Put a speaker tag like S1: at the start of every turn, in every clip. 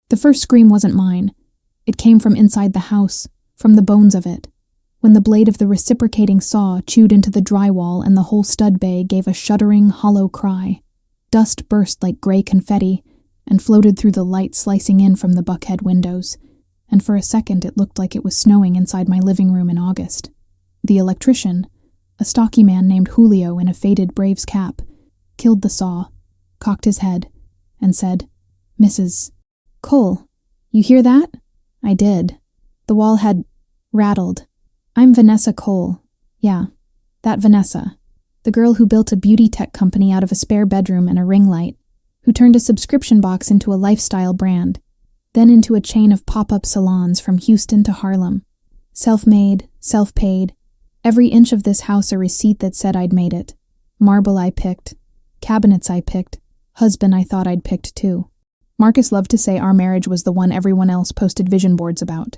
S1: The first scream wasn't mine. It came from inside the house, from the bones of it, when the blade of the reciprocating saw chewed into the drywall and the whole stud bay gave a shuddering, hollow cry. Dust burst like gray confetti and floated through the light slicing in from the buckhead windows, and for a second it looked like it was snowing inside my living room in August. The electrician, a stocky man named Julio in a faded Braves cap, killed the saw, cocked his head, and said, "Mrs. Cole, you hear that?" I did. The wall had rattled. "I'm Vanessa Cole. Yeah, that Vanessa. The girl who built a beauty tech company out of a spare bedroom and a ring light, who turned a subscription box into a lifestyle brand, then into a chain of pop-up salons from Houston to Harlem. Self-made, self-paid, every inch of this house a receipt that said I'd made it. Marble I picked, cabinets I picked, husband I thought I'd picked too. Marcus loved to say our marriage was the one everyone else posted vision boards about.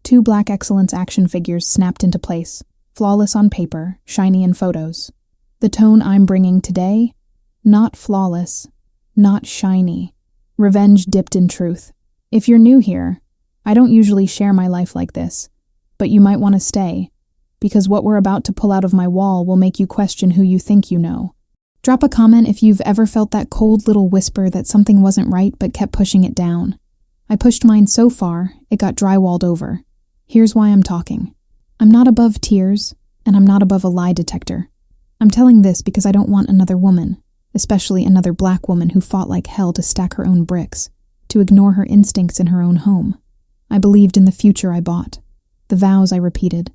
S1: 2 Black Excellence action figures snapped into place, flawless on paper, shiny in photos. The tone I'm bringing today? Not flawless, not shiny. Revenge dipped in truth. If you're new here, I don't usually share my life like this, but you might want to stay, because what we're about to pull out of my wall will make you question who you think you know. Drop a comment if you've ever felt that cold little whisper that something wasn't right but kept pushing it down. I pushed mine so far, it got drywalled over. Here's why I'm talking. I'm not above tears, and I'm not above a lie detector. I'm telling this because I don't want another woman, especially another Black woman who fought like hell to stack her own bricks, to ignore her instincts in her own home. I believed in the future I bought, the vows I repeated,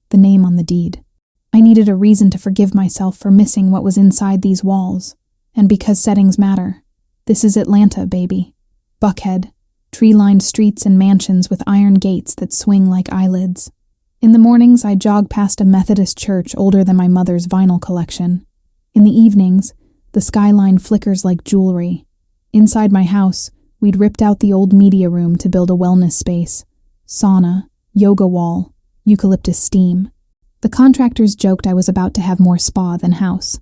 S1: the name on the deed. I needed a reason to forgive myself for missing what was inside these walls, and because settings matter. This is Atlanta, baby. Buckhead, tree-lined streets and mansions with iron gates that swing like eyelids. In the mornings, I jog past a Methodist church older than my mother's vinyl collection. In the evenings, the skyline flickers like jewelry. Inside my house, we'd ripped out the old media room to build a wellness space. Sauna, yoga wall, eucalyptus steam. The contractors joked I was about to have more spa than house.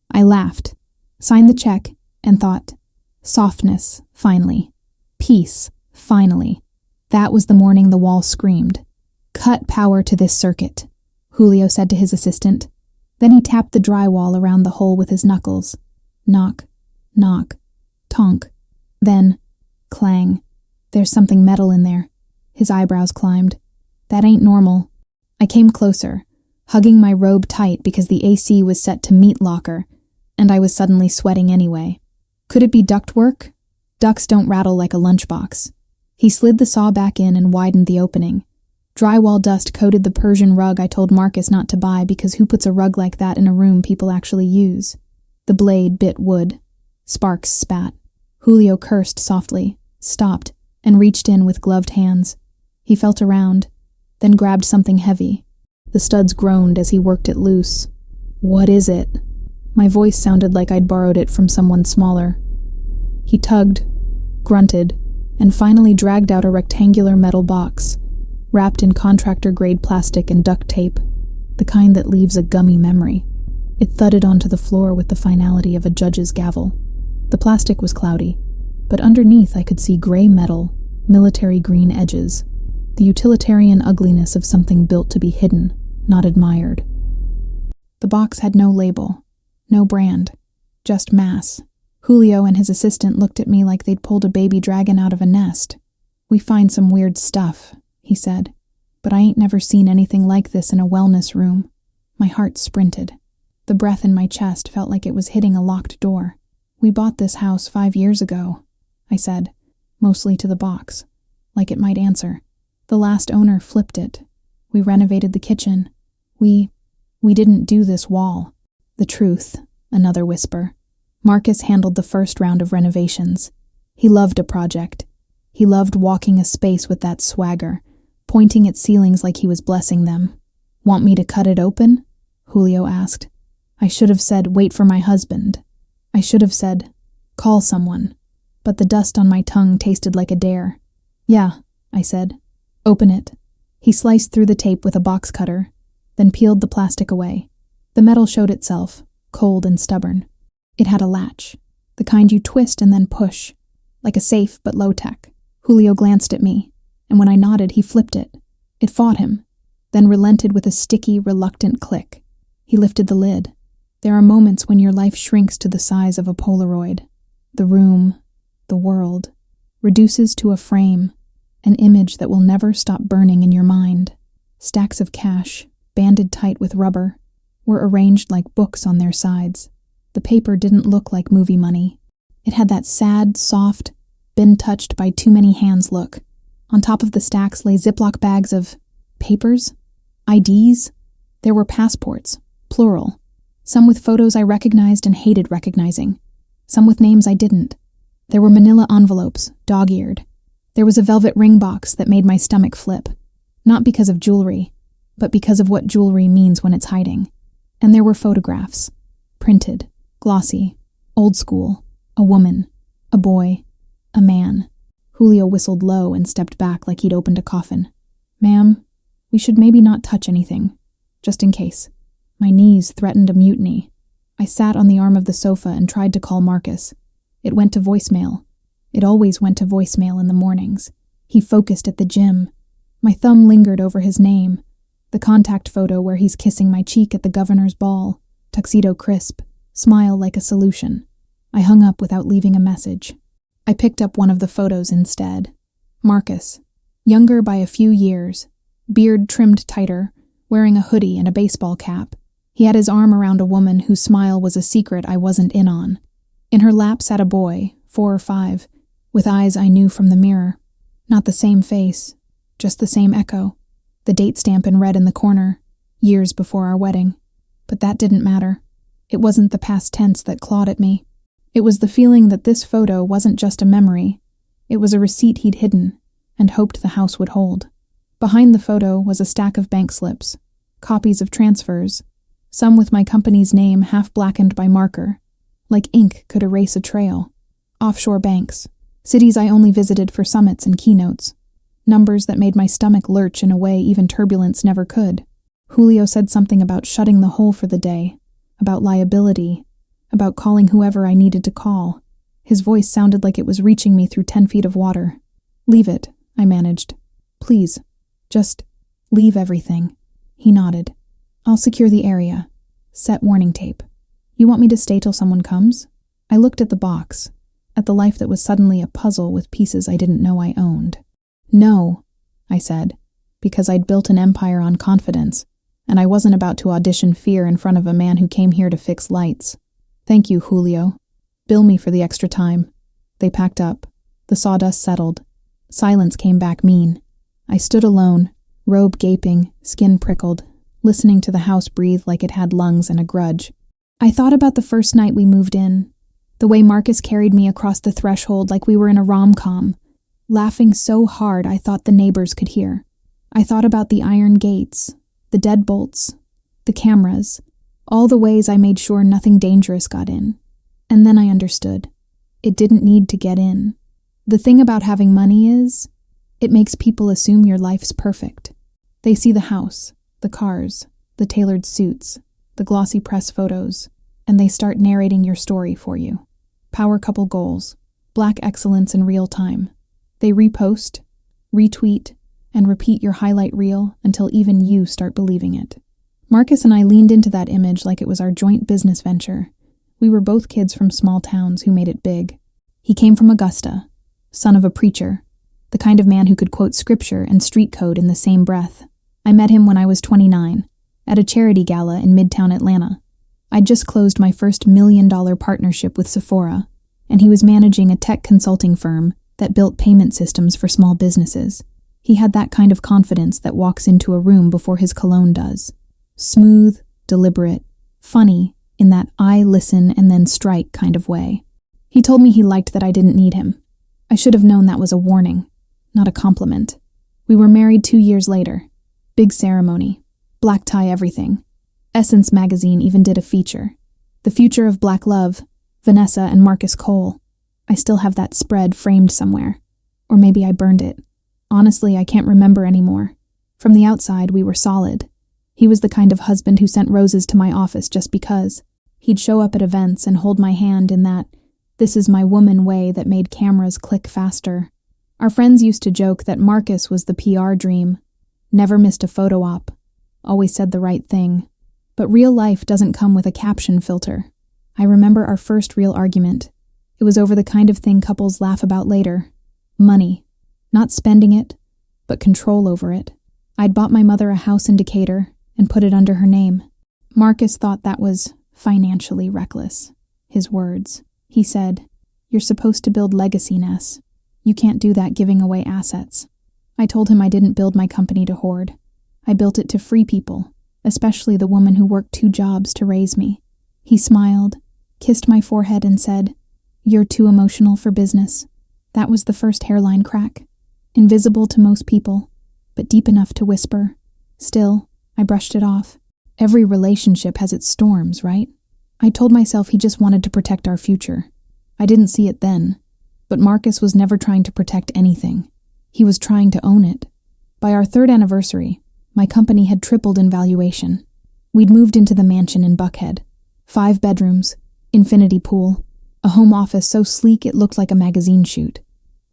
S1: I laughed, signed the check, and thought, softness, finally. Peace, finally. That was the morning the wall screamed. "Cut power to this circuit," Julio said to his assistant. Then he tapped the drywall around the hole with his knuckles. Knock, knock, tonk. Then, clang. "There's something metal in there." His eyebrows climbed. "That ain't normal." I came closer, hugging my robe tight because the AC was set to meat locker, and I was suddenly sweating anyway. Could it be ductwork? Ducts don't rattle like a lunchbox. He slid the saw back in and widened the opening. Drywall dust coated the Persian rug I told Marcus not to buy because who puts a rug like that in a room people actually use? The blade bit wood. Sparks spat. Julio cursed softly, stopped, and reached in with gloved hands. He felt around, then grabbed something heavy. The studs groaned as he worked it loose. "What is it?" My voice sounded like I'd borrowed it from someone smaller. He tugged, grunted, and finally dragged out a rectangular metal box, wrapped in contractor-grade plastic and duct tape, the kind that leaves a gummy memory. It thudded onto the floor with the finality of a judge's gavel. The plastic was cloudy, but underneath I could see gray metal, military green edges, the utilitarian ugliness of something built to be hidden, not admired. The box had no label, no brand, just mass. Julio and his assistant looked at me like they'd pulled a baby dragon out of a nest. "We find some weird stuff," he said, "but I ain't never seen anything like this in a wellness room." My heart sprinted. The breath in my chest felt like it was hitting a locked door. "We bought this house 5 years ago," I said, mostly to the box, like it might answer. "The last owner flipped it. We renovated the kitchen. We didn't do this wall." "The truth," another whisper. Marcus handled the first round of renovations. He loved a project. He loved walking a space with that swagger, pointing at ceilings like he was blessing them. "Want me to cut it open?" Julio asked. I should have said, "Wait for my husband." I should have said, "Call someone." But the dust on my tongue tasted like a dare. "Yeah," I said. "Open it." He sliced through the tape with a box cutter, then peeled the plastic away. The metal showed itself, cold and stubborn. It had a latch, the kind you twist and then push, like a safe but low-tech. Julio glanced at me, and when I nodded, he flipped it. It fought him, then relented with a sticky, reluctant click. He lifted the lid. There are moments when your life shrinks to the size of a Polaroid. The room, the world, reduces to a frame, an image that will never stop burning in your mind. Stacks of cash, banded tight with rubber, were arranged like books on their sides. The paper didn't look like movie money. It had that sad, soft, been touched by too many hands look. On top of the stacks lay Ziploc bags of papers, IDs. There were passports, plural. Some with photos I recognized and hated recognizing. Some with names I didn't. There were manila envelopes, dog-eared. There was a velvet ring box that made my stomach flip. Not because of jewelry, but because of what jewelry means when it's hiding. And there were photographs. Printed, glossy, old school. A woman, a boy, a man. Julio whistled low and stepped back like he'd opened a coffin. "Ma'am, we should maybe not touch anything, just in case." My knees threatened a mutiny. I sat on the arm of the sofa and tried to call Marcus. It went to voicemail. It always went to voicemail in the mornings. He focused at the gym. My thumb lingered over his name. The contact photo where he's kissing my cheek at the governor's ball. Tuxedo crisp. Smile like a solution. I hung up without leaving a message. I picked up one of the photos instead. Marcus. Younger by a few years. Beard trimmed tighter. Wearing a hoodie and a baseball cap. He had his arm around a woman whose smile was a secret I wasn't in on. In her lap sat a boy, 4 or 5, with eyes I knew from the mirror. Not the same face, just the same echo. The date stamp in red in the corner, years before our wedding. But that didn't matter. It wasn't the past tense that clawed at me. It was the feeling that this photo wasn't just a memory. It was a receipt he'd hidden, and hoped the house would hold. Behind the photo was a stack of bank slips, copies of transfers, some with my company's name half blackened by marker, like ink could erase a trail. Offshore banks, cities I only visited for summits and keynotes, numbers that made my stomach lurch in a way even turbulence never could. Julio said something about shutting the hole for the day, about liability, about calling whoever I needed to call. His voice sounded like it was reaching me through 10 feet of water. "Leave it," I managed. "Please, just leave everything." He nodded. "I'll secure the area. Set warning tape. You want me to stay till someone comes?" I looked at the box, at the life that was suddenly a puzzle with pieces I didn't know I owned. "No," I said, because I'd built an empire on confidence, and I wasn't about to audition fear in front of a man who came here to fix lights. "Thank you, Julio. Bill me for the extra time." They packed up. The sawdust settled. Silence came back mean. I stood alone, robe gaping, skin prickled, listening to the house breathe like it had lungs and a grudge. I thought about the first night we moved in, the way Marcus carried me across the threshold like we were in a rom-com, laughing so hard I thought the neighbors could hear. I thought about the iron gates, the deadbolts, the cameras, all the ways I made sure nothing dangerous got in. And then I understood. It didn't need to get in. The thing about having money is, it makes people assume your life's perfect. They see the house, the cars, the tailored suits, the glossy press photos, and they start narrating your story for you. Power couple goals, black excellence in real time. They repost, retweet, and repeat your highlight reel until even you start believing it. Marcus and I leaned into that image like it was our joint business venture. We were both kids from small towns who made it big. He came from Augusta, son of a preacher, the kind of man who could quote scripture and street code in the same breath. I met him when I was 29, at a charity gala in Midtown Atlanta. I'd just closed my first $1 million partnership with Sephora, and he was managing a tech consulting firm that built payment systems for small businesses. He had that kind of confidence that walks into a room before his cologne does. Smooth, deliberate, funny, in that I listen and then strike kind of way. He told me he liked that I didn't need him. I should have known that was a warning, not a compliment. We were married 2 years later. Big ceremony. Black tie everything. Essence magazine even did a feature. The future of black love, Vanessa and Marcus Cole. I still have that spread framed somewhere. Or maybe I burned it. Honestly, I can't remember anymore. From the outside, we were solid. He was the kind of husband who sent roses to my office just because. He'd show up at events and hold my hand in that "this is my woman" way that made cameras click faster. Our friends used to joke that Marcus was the PR dream, never missed a photo op, always said the right thing. But real life doesn't come with a caption filter. I remember our first real argument. It was over the kind of thing couples laugh about later. Money. Not spending it, but control over it. I'd bought my mother a house in Decatur and put it under her name. Marcus thought that was financially reckless. His words. He said, "You're supposed to build legacy, Ness. You can't do that giving away assets." I told him I didn't build my company to hoard. I built it to free people, especially the woman who worked 2 jobs to raise me. He smiled, kissed my forehead and said, "You're too emotional for business." That was the first hairline crack. Invisible to most people, but deep enough to whisper. Still, I brushed it off. Every relationship has its storms, right? I told myself he just wanted to protect our future. I didn't see it then, but Marcus was never trying to protect anything. He was trying to own it. By our 3rd anniversary, my company had tripled in valuation. We'd moved into the mansion in Buckhead. 5 bedrooms, infinity pool, a home office so sleek it looked like a magazine shoot.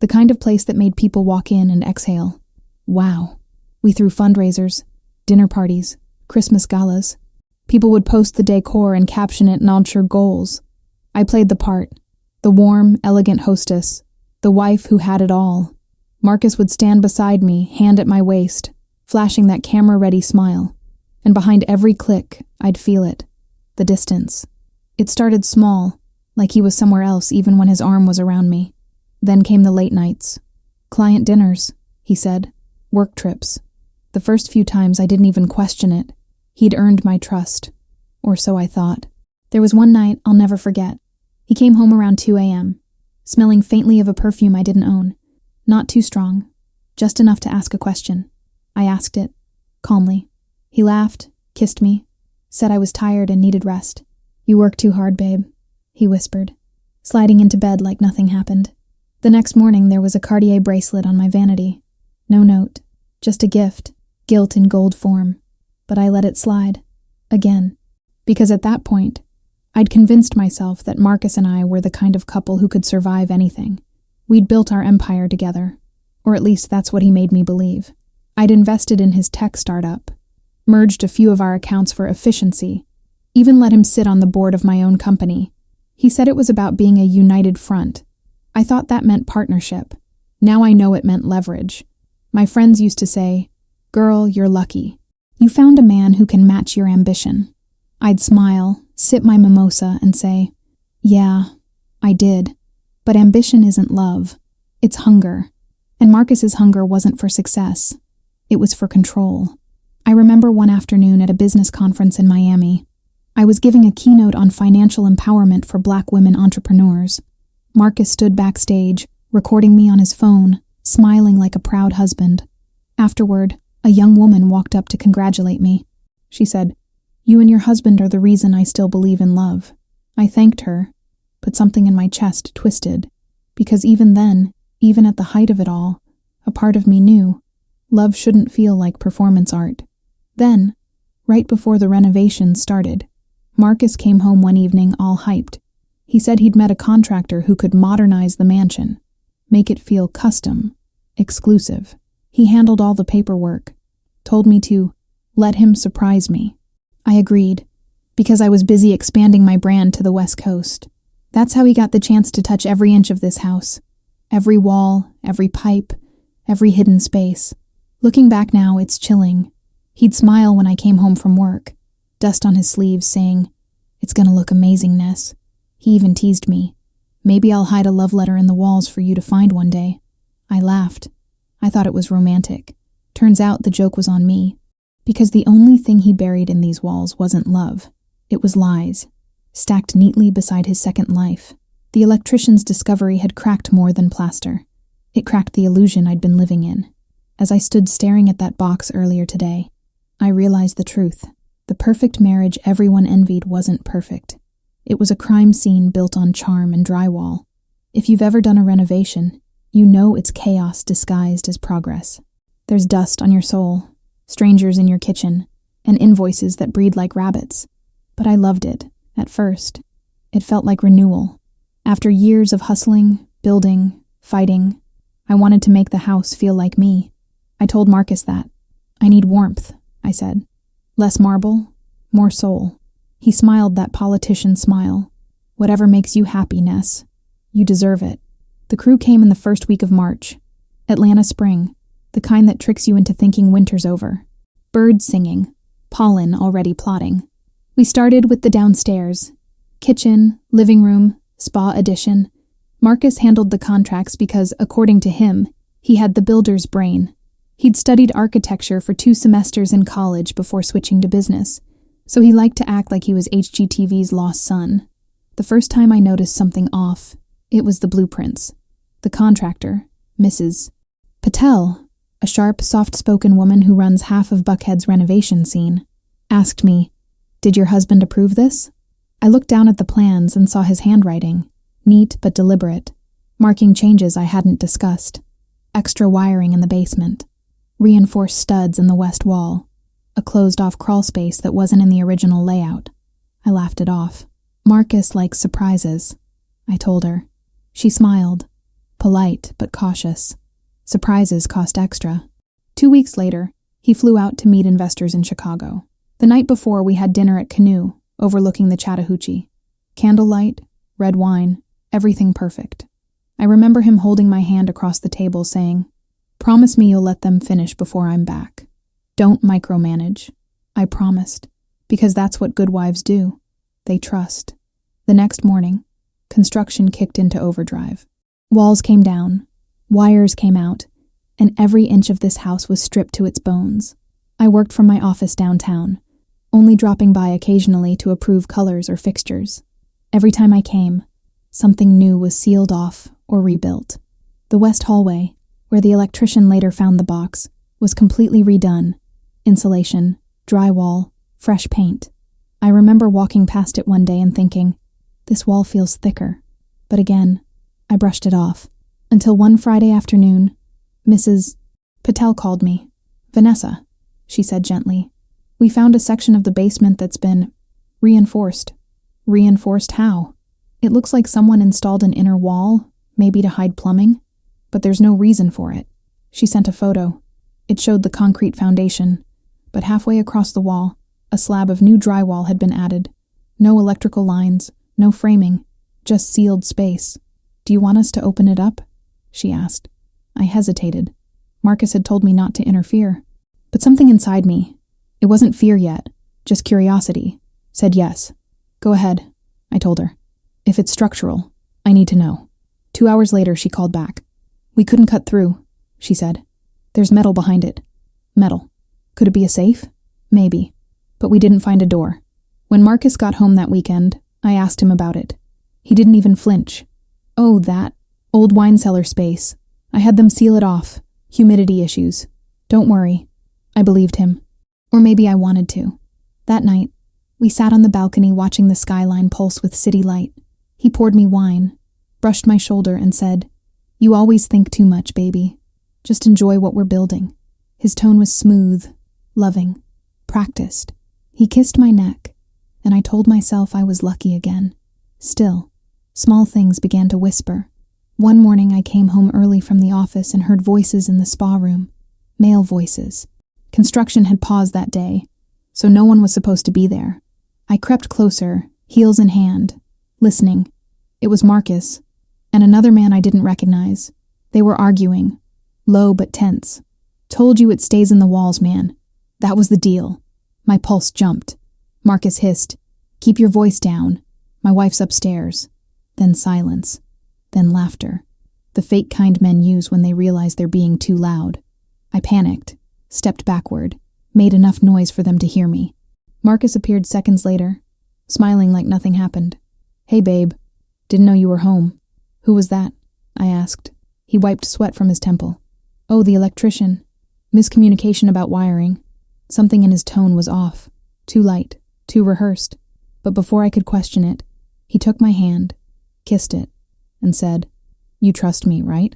S1: The kind of place that made people walk in and exhale. Wow. We threw fundraisers, dinner parties, Christmas galas. People would post the decor and caption it nod your goals. I played the part. The warm, elegant hostess. The wife who had it all. Marcus would stand beside me, hand at my waist, flashing that camera-ready smile. And behind every click, I'd feel it. The distance. It started small, like he was somewhere else even when his arm was around me. Then came the late nights. Client dinners, he said. Work trips. The first few times I didn't even question it. He'd earned my trust. Or so I thought. There was one night I'll never forget. He came home around 2 a.m., smelling faintly of a perfume I didn't own. Not too strong, just enough to ask a question. I asked it, calmly. He laughed, kissed me, said I was tired and needed rest. "You work too hard, babe," he whispered, sliding into bed like nothing happened. The next morning there was a Cartier bracelet on my vanity. No note, just a gift, gilt in gold form. But I let it slide. Again. Because at that point, I'd convinced myself that Marcus and I were the kind of couple who could survive anything. We'd built our empire together. Or at least that's what he made me believe. I'd invested in his tech startup, merged a few of our accounts for efficiency, even let him sit on the board of my own company. He said it was about being a united front. I thought that meant partnership. Now I know it meant leverage. My friends used to say, "Girl, you're lucky. You found a man who can match your ambition." I'd smile, sip my mimosa, and say, "Yeah, I did. But ambition isn't love. It's hunger." And Marcus's hunger wasn't for success. It was for control. I remember one afternoon at a business conference in Miami. I was giving a keynote on financial empowerment for Black women entrepreneurs. Marcus stood backstage, recording me on his phone, smiling like a proud husband. Afterward, a young woman walked up to congratulate me. She said, "You and your husband are the reason I still believe in love." I thanked her, but something in my chest twisted, because even then, even at the height of it all, a part of me knew love shouldn't feel like performance art. Then, right before the renovation started, Marcus came home one evening all hyped. He said he'd met a contractor who could modernize the mansion, make it feel custom, exclusive. He handled all the paperwork, told me to let him surprise me. I agreed, because I was busy expanding my brand to the West Coast. That's how he got the chance to touch every inch of this house. Every wall, every pipe, every hidden space. Looking back now, it's chilling. He'd smile when I came home from work, dust on his sleeves, saying, "It's gonna look amazing, Ness." He even teased me. "Maybe I'll hide a love letter in the walls for you to find one day." I laughed. I thought it was romantic. Turns out the joke was on me. Because the only thing he buried in these walls wasn't love. It was lies, stacked neatly beside his second life. The electrician's discovery had cracked more than plaster. It cracked the illusion I'd been living in. As I stood staring at that box earlier today, I realized the truth. The perfect marriage everyone envied wasn't perfect. It was a crime scene built on charm and drywall. If you've ever done a renovation, you know it's chaos disguised as progress. There's dust on your soul, strangers in your kitchen, and invoices that breed like rabbits. But I loved it, at first. It felt like renewal. After years of hustling, building, fighting, I wanted to make the house feel like me. I told Marcus that. I need warmth, I said. Less marble, more soul. He smiled that politician smile. Whatever makes you happy, Ness. You deserve it. The crew came in the first week of March. Atlanta spring, the kind that tricks you into thinking winter's over. Birds singing, pollen already plotting. We started with the downstairs. Kitchen, living room, spa addition. Marcus handled the contracts because, according to him, he had the builder's brain. He'd studied architecture for 2 semesters in college before switching to business, so he liked to act like he was HGTV's lost son. The first time I noticed something off, it was the blueprints. The contractor, Mrs. Patel, a sharp, soft-spoken woman who runs half of Buckhead's renovation scene, asked me, "Did your husband approve this?" I looked down at the plans and saw his handwriting, neat but deliberate, marking changes I hadn't discussed. Extra wiring in the basement, reinforced studs in the west wall, a closed-off crawl space that wasn't in the original layout. I laughed it off. Marcus likes surprises, I told her. She smiled, polite but cautious. Surprises cost extra. 2 weeks later, he flew out to meet investors in Chicago. The night before, we had dinner at Canoe, overlooking the Chattahoochee. Candlelight, red wine, everything perfect. I remember him holding my hand across the table saying, "Promise me you'll let them finish before I'm back. Don't micromanage." I promised, because that's what good wives do. They trust. The next morning, construction kicked into overdrive. Walls came down, wires came out, and every inch of this house was stripped to its bones. I worked from my office downtown, only dropping by occasionally to approve colors or fixtures. Every time I came, something new was sealed off or rebuilt. The west hallway, where the electrician later found the box, was completely redone. Insulation, drywall, fresh paint. I remember walking past it one day and thinking, this wall feels thicker. But again, I brushed it off. Until one Friday afternoon, Mrs. Patel called me. "Vanessa," she said gently, "we found a section of the basement that's been reinforced." "Reinforced how?" "It looks like someone installed an inner wall, maybe to hide plumbing, but there's no reason for it." She sent a photo. It showed the concrete foundation, but halfway across the wall, a slab of new drywall had been added. No electrical lines, no framing, just sealed space. "Do you want us to open it up?" she asked. I hesitated. Marcus had told me not to interfere. But something inside me, it wasn't fear yet, just curiosity, said yes. "Go ahead," I told her. "If it's structural, I need to know." 2 hours later, she called back. "We couldn't cut through," she said. "There's metal behind it." Metal. Could it be a safe? Maybe. But we didn't find a door. When Marcus got home that weekend, I asked him about it. He didn't even flinch. "Oh, that old wine cellar space. I had them seal it off. Humidity issues. Don't worry." I believed him. Or maybe I wanted to. That night, we sat on the balcony watching the skyline pulse with city light. He poured me wine, brushed my shoulder, and said, "You always think too much, baby. Just enjoy what we're building." His tone was smooth, loving, practiced. He kissed my neck, and I told myself I was lucky again. Still, small things began to whisper. One morning I came home early from the office and heard voices in the spa room. Male voices. Construction had paused that day, so no one was supposed to be there. I crept closer, heels in hand, listening. It was Marcus, and another man I didn't recognize. They were arguing, low but tense. "Told you it stays in the walls, man." That was the deal. My pulse jumped. Marcus hissed, "Keep your voice down. My wife's upstairs." Then silence. Then laughter. The fake kind men use when they realize they're being too loud. I panicked, stepped backward, made enough noise for them to hear me. Marcus appeared seconds later, smiling like nothing happened. "Hey, babe. Didn't know you were home." "Who was that?" I asked. He wiped sweat from his temple. "Oh, the electrician. Miscommunication about wiring." Something in his tone was off. Too light, too rehearsed. But before I could question it, he took my hand, kissed it, and said, "You trust me, right?"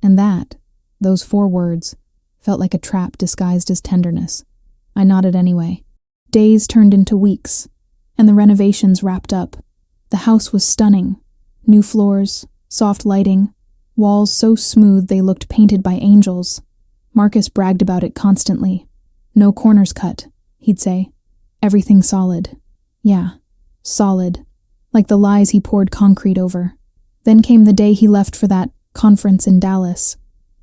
S1: And those 4 words, felt like a trap disguised as tenderness. I nodded anyway. Days turned into weeks, and the renovations wrapped up. The house was stunning. New floors, soft lighting, Walls so smooth they looked painted by angels. Marcus bragged about it constantly. No corners cut, he'd say. Everything solid. Yeah, solid. Like the lies he poured concrete over. Then came the day he left for that conference in Dallas.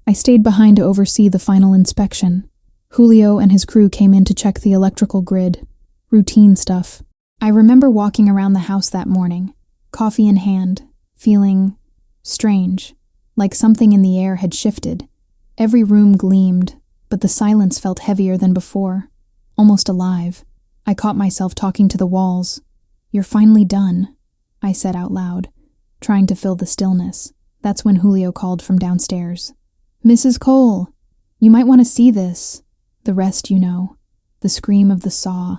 S1: I stayed behind to oversee the final inspection. Julio and his crew came in to check the electrical grid. Routine stuff. I remember walking around the house that morning, coffee in hand, feeling strange, like something in the air had shifted. Every room gleamed, but the silence felt heavier than before, almost alive. I caught myself talking to the walls. "You're finally done," I said out loud, trying to fill the stillness. That's when Julio called from downstairs. "Mrs. Cole, you might want to see this." The rest you know. The scream of the saw,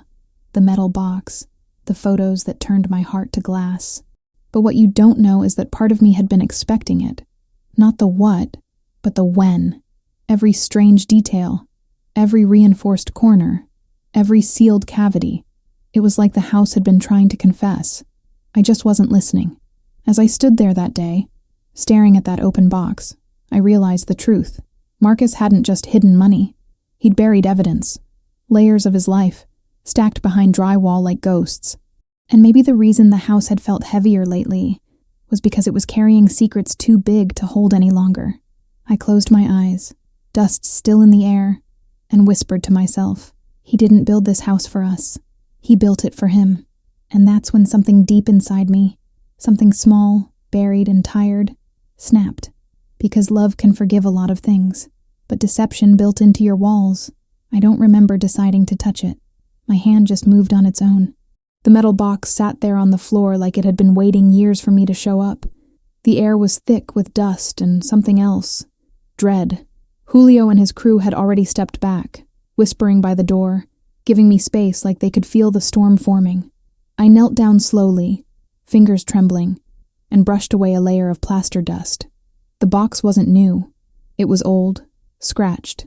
S1: the metal box, the photos that turned my heart to glass. But what you don't know is that part of me had been expecting it. Not the what, but the when. Every strange detail, every reinforced corner, every sealed cavity. It was like the house had been trying to confess. I just wasn't listening. As I stood there that day, staring at that open box, I realized the truth. Marcus hadn't just hidden money. He'd buried evidence. Layers of his life, stacked behind drywall like ghosts. And maybe the reason the house had felt heavier lately was because it was carrying secrets too big to hold any longer. I closed my eyes, dust still in the air, and whispered to myself, he didn't build this house for us. He built it for him. And that's when something deep inside me, something small, buried and tired, snapped. Because love can forgive a lot of things, but deception built into your walls. I don't remember deciding to touch it. My hand just moved on its own. The metal box sat there on the floor like it had been waiting years for me to show up. The air was thick with dust and something else. Dread. Julio and his crew had already stepped back, whispering by the door, giving me space like they could feel the storm forming. I knelt down slowly, fingers trembling, and brushed away a layer of plaster dust. The box wasn't new. It was old, scratched,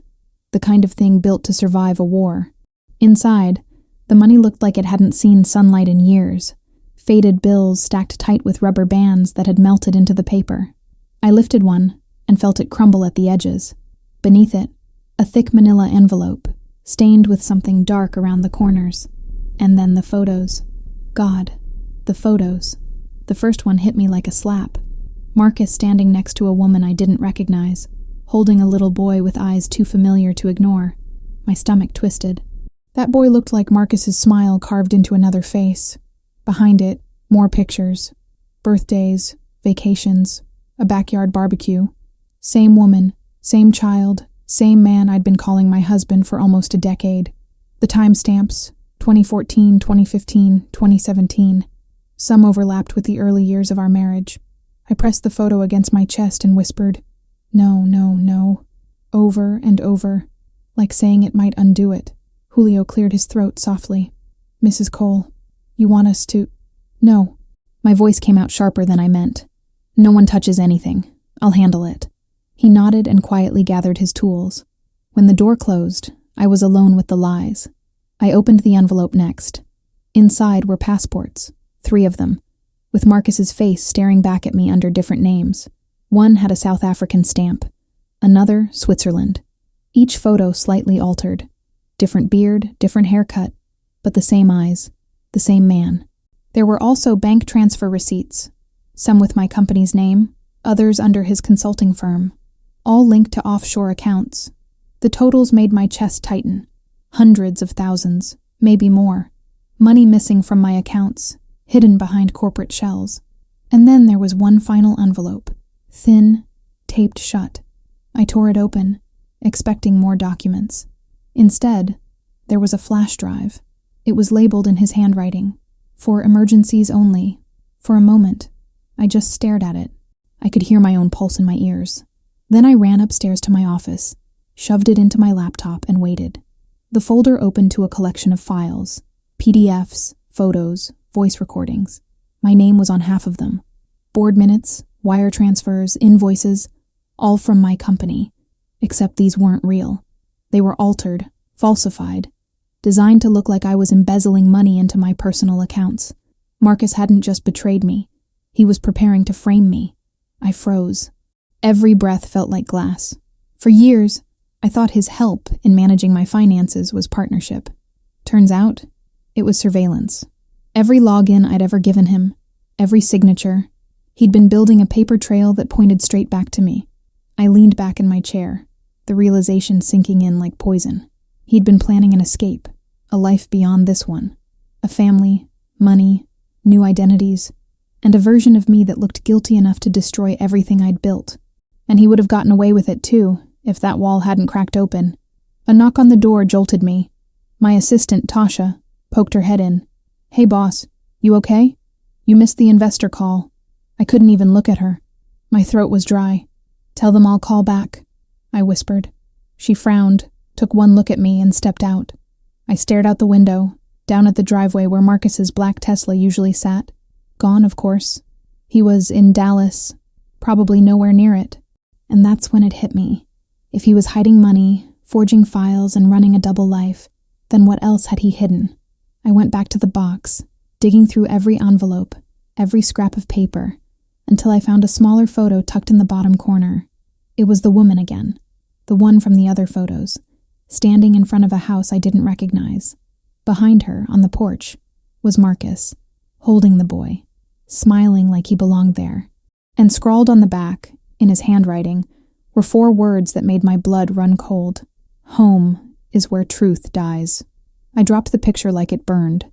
S1: the kind of thing built to survive a war. Inside, the money looked like it hadn't seen sunlight in years, faded bills stacked tight with rubber bands that had melted into the paper. I lifted one and felt it crumble at the edges. Beneath it, a thick manila envelope, stained with something dark around the corners. And then the photos. God, the photos. The first one hit me like a slap. Marcus standing next to a woman I didn't recognize, holding a little boy with eyes too familiar to ignore. My stomach twisted. That boy looked like Marcus's smile carved into another face. Behind it, more pictures. Birthdays, vacations, a backyard barbecue. Same woman, same child, same man I'd been calling my husband for almost a decade. The timestamps, 2014, 2015, 2017. Some overlapped with the early years of our marriage. I pressed the photo against my chest and whispered, "No, no, no," over and over, like saying it might undo it. Julio cleared his throat softly. "Mrs. Cole, you want us to—" "No." My voice came out sharper than I meant. "No one touches anything. I'll handle it." He nodded and quietly gathered his tools. When the door closed, I was alone with the lies. I opened the envelope next. Inside were passports, 3 of them, with Marcus's face staring back at me under different names. One had a South African stamp, another Switzerland. Each photo slightly altered. Different beard, different haircut, but the same eyes, the same man. There were also bank transfer receipts, some with my company's name, others under his consulting firm, all linked to offshore accounts. The totals made my chest tighten. Hundreds of thousands, maybe more. Money missing from my accounts, hidden behind corporate shells. And then there was one final envelope, thin, taped shut. I tore it open, expecting more documents. Instead, there was a flash drive. It was labeled in his handwriting, "For emergencies only." For a moment, I just stared at it. I could hear my own pulse in my ears. Then I ran upstairs to my office, shoved it into my laptop, and waited. The folder opened to a collection of files, PDFs, photos, voice recordings. My name was on half of them. Board minutes, wire transfers, invoices, all from my company. Except these weren't real. They were altered, falsified, designed to look like I was embezzling money into my personal accounts. Marcus hadn't just betrayed me. He was preparing to frame me. I froze. Every breath felt like glass. For years, I thought his help in managing my finances was partnership. Turns out, it was surveillance. Every login I'd ever given him, every signature, he'd been building a paper trail that pointed straight back to me. I leaned back in my chair, the realization sinking in like poison. He'd been planning an escape, a life beyond this one. A family, money, new identities, and a version of me that looked guilty enough to destroy everything I'd built. And he would have gotten away with it too, if that wall hadn't cracked open. A knock on the door jolted me. My assistant, Tasha, poked her head in. "Hey boss, you okay? You missed the investor call." I couldn't even look at her. My throat was dry. "Tell them I'll call back," I whispered. She frowned, took one look at me, and stepped out. I stared out the window, down at the driveway where Marcus's black Tesla usually sat. Gone, of course. He was in Dallas, probably nowhere near it. And that's when it hit me. If he was hiding money, forging files, and running a double life, then what else had he hidden? I went back to the box, digging through every envelope, every scrap of paper, until I found a smaller photo tucked in the bottom corner. It was the woman again, the one from the other photos, standing in front of a house I didn't recognize. Behind her, on the porch, was Marcus, holding the boy, smiling like he belonged there. And scrawled on the back, in his handwriting, were 4 words that made my blood run cold. "Home is where truth dies." I dropped the picture like it burned.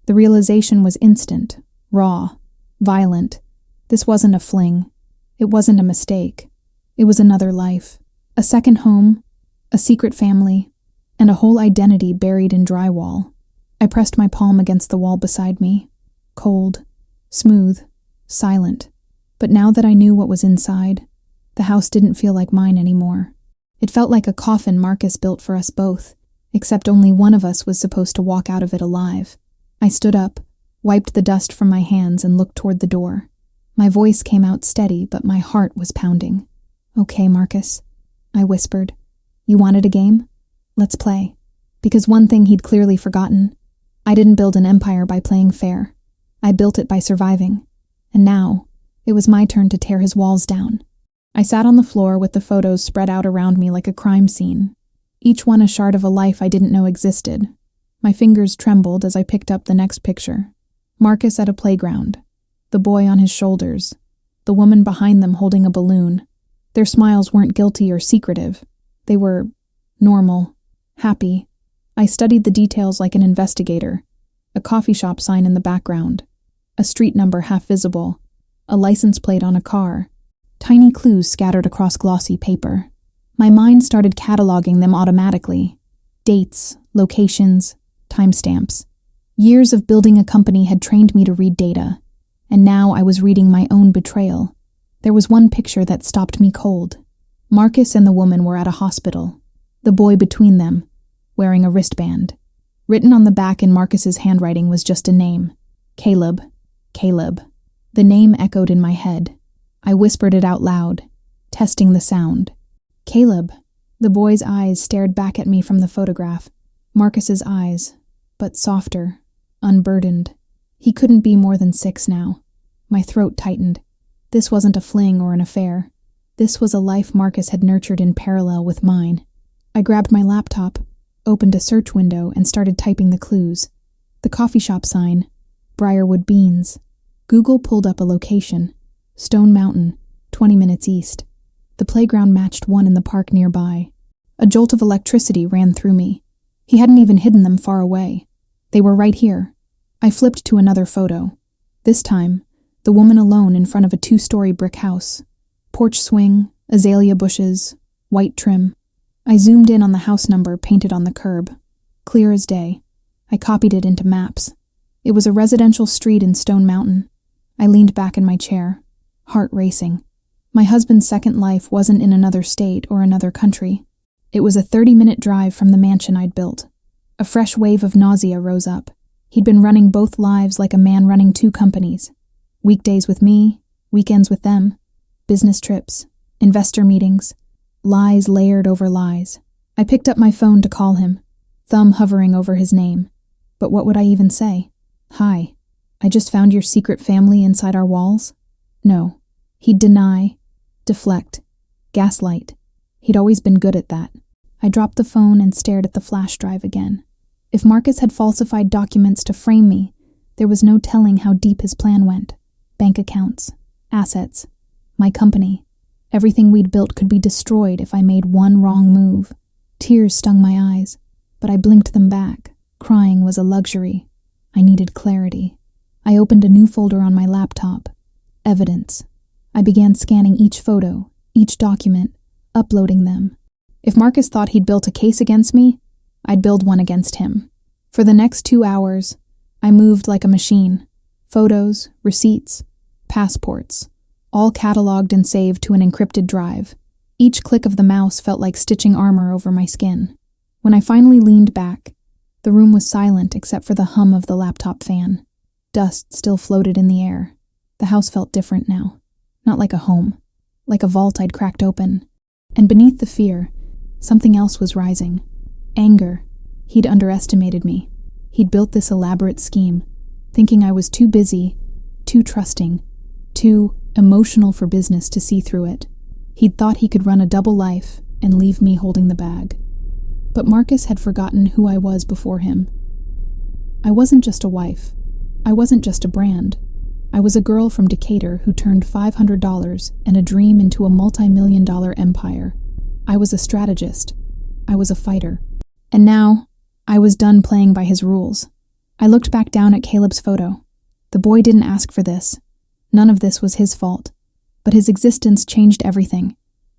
S1: The realization was instant, raw, violent. This wasn't a fling. It wasn't a mistake. It was another life. A second home, a secret family, and a whole identity buried in drywall. I pressed my palm against the wall beside me. Cold, smooth, silent. But now that I knew what was inside, the house didn't feel like mine anymore. It felt like a coffin Marcus built for us both, except only one of us was supposed to walk out of it alive. I stood up, wiped the dust from my hands, and looked toward the door. My voice came out steady, but my heart was pounding. "Okay, Marcus," I whispered. "You wanted a game? Let's play." Because one thing he'd clearly forgotten: I didn't build an empire by playing fair. I built it by surviving. And now, it was my turn to tear his walls down. I sat on the floor with the photos spread out around me like a crime scene, each one a shard of a life I didn't know existed. My fingers trembled as I picked up the next picture. Marcus at a playground, the boy on his shoulders, the woman behind them holding a balloon. Their smiles weren't guilty or secretive. They were normal, happy. I studied the details like an investigator. A coffee shop sign in the background, a street number half visible, a license plate on a car, tiny clues scattered across glossy paper. My mind started cataloging them automatically. Dates, locations, timestamps. Years of building a company had trained me to read data, and now I was reading my own betrayal. There was one picture that stopped me cold. Marcus and the woman were at a hospital, the boy between them, wearing a wristband. Written on the back in Marcus's handwriting was just a name. Caleb. Caleb. The name echoed in my head. I whispered it out loud, testing the sound. Caleb. The boy's eyes stared back at me from the photograph. Marcus's eyes, but softer, unburdened. He couldn't be more than 6 now. My throat tightened. This wasn't a fling or an affair. This was a life Marcus had nurtured in parallel with mine. I grabbed my laptop, opened a search window, and started typing the clues. The coffee shop sign, Briarwood Beans. Google pulled up a location, Stone Mountain, 20 minutes east. The playground matched one in the park nearby. A jolt of electricity ran through me. He hadn't even hidden them far away. They were right here. I flipped to another photo. This time, the woman alone in front of a 2-story brick house. Porch swing, azalea bushes, white trim. I zoomed in on the house number painted on the curb. Clear as day. I copied it into maps. It was a residential street in Stone Mountain. I leaned back in my chair, heart racing. My husband's second life wasn't in another state or another country. It was a 30-minute drive from the mansion I'd built. A fresh wave of nausea rose up. He'd been running both lives like a man running 2 companies. Weekdays with me, weekends with them. Business trips, investor meetings, lies layered over lies. I picked up my phone to call him, thumb hovering over his name. But what would I even say? "Hi, I just found your secret family inside our walls?" No. He'd deny, deflect, Gaslight. He'd always been good at that. I dropped the phone and stared at the flash drive again. If Marcus had falsified documents to frame me, there was no telling how deep his plan went. Bank accounts, assets, my company. Everything we'd built could be destroyed if I made one wrong move. Tears stung my eyes, but I blinked them back. Crying was a luxury. I needed clarity. I opened a new folder on my laptop. Evidence. I began scanning each photo, each document, uploading them. If Marcus thought he'd built a case against me, I'd build one against him. For the next 2 hours, I moved like a machine. Photos, receipts, passports, all cataloged and saved to an encrypted drive. Each click of the mouse felt like stitching armor over my skin. When I finally leaned back, the room was silent except for the hum of the laptop fan. Dust still floated in the air. The house felt different now. Not like a home. Like a vault I'd cracked open. And beneath the fear, something else was rising. Anger. He'd underestimated me. He'd built this elaborate scheme, thinking I was too busy, too trusting, too emotional for business to see through it. He'd thought he could run a double life and leave me holding the bag. But Marcus had forgotten who I was before him. I wasn't just a wife. I wasn't just a brand. I was a girl from Decatur who turned $500 and a dream into a multi-million-dollar empire. I was a strategist. I was a fighter. And now, I was done playing by his rules. I looked back down at Caleb's photo. The boy didn't ask for this. None of this was his fault. But his existence changed everything.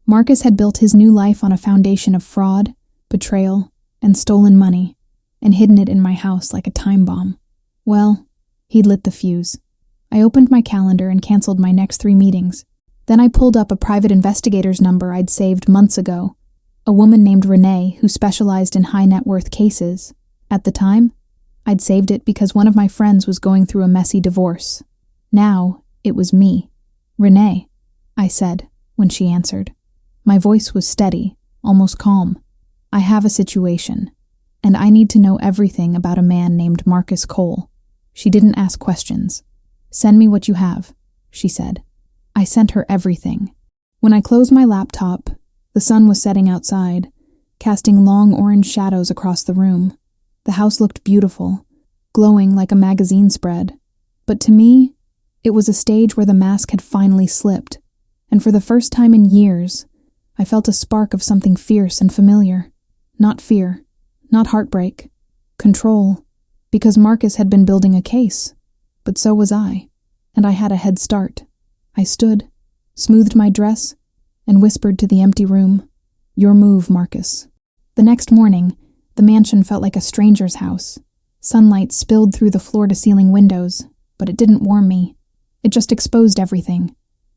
S1: Marcus had built his new life on a foundation of fraud, betrayal, and stolen money, and hidden it in my house like a time bomb. Well, he'd lit the fuse. I opened my calendar and canceled my next 3 meetings. Then I pulled up a private investigator's number I'd saved months ago. A woman named Renee who specialized in high-net-worth cases. At the time, I'd saved it because one of my friends was going through a messy divorce. Now, it was me. Renee, I said, when she answered. My voice was steady, almost calm. I have a situation, and I need to know everything about a man named Marcus Cole. She didn't ask questions. Send me what you have, she said. I sent her everything. When I closed my laptop, the sun was setting outside, casting long orange shadows across the room. The house looked beautiful, glowing like a magazine spread. But to me, it was a stage where the mask had finally slipped, and for the first time in years, I felt a spark of something fierce and familiar. Not fear, not heartbreak, control, because Marcus had been building a case, but so was I, and I had a head start. I stood, smoothed my dress, and whispered to the empty room, "Your move, Marcus." The next morning, the mansion felt like a stranger's house. Sunlight spilled through the floor-to-ceiling windows, but it didn't warm me. It just exposed everything.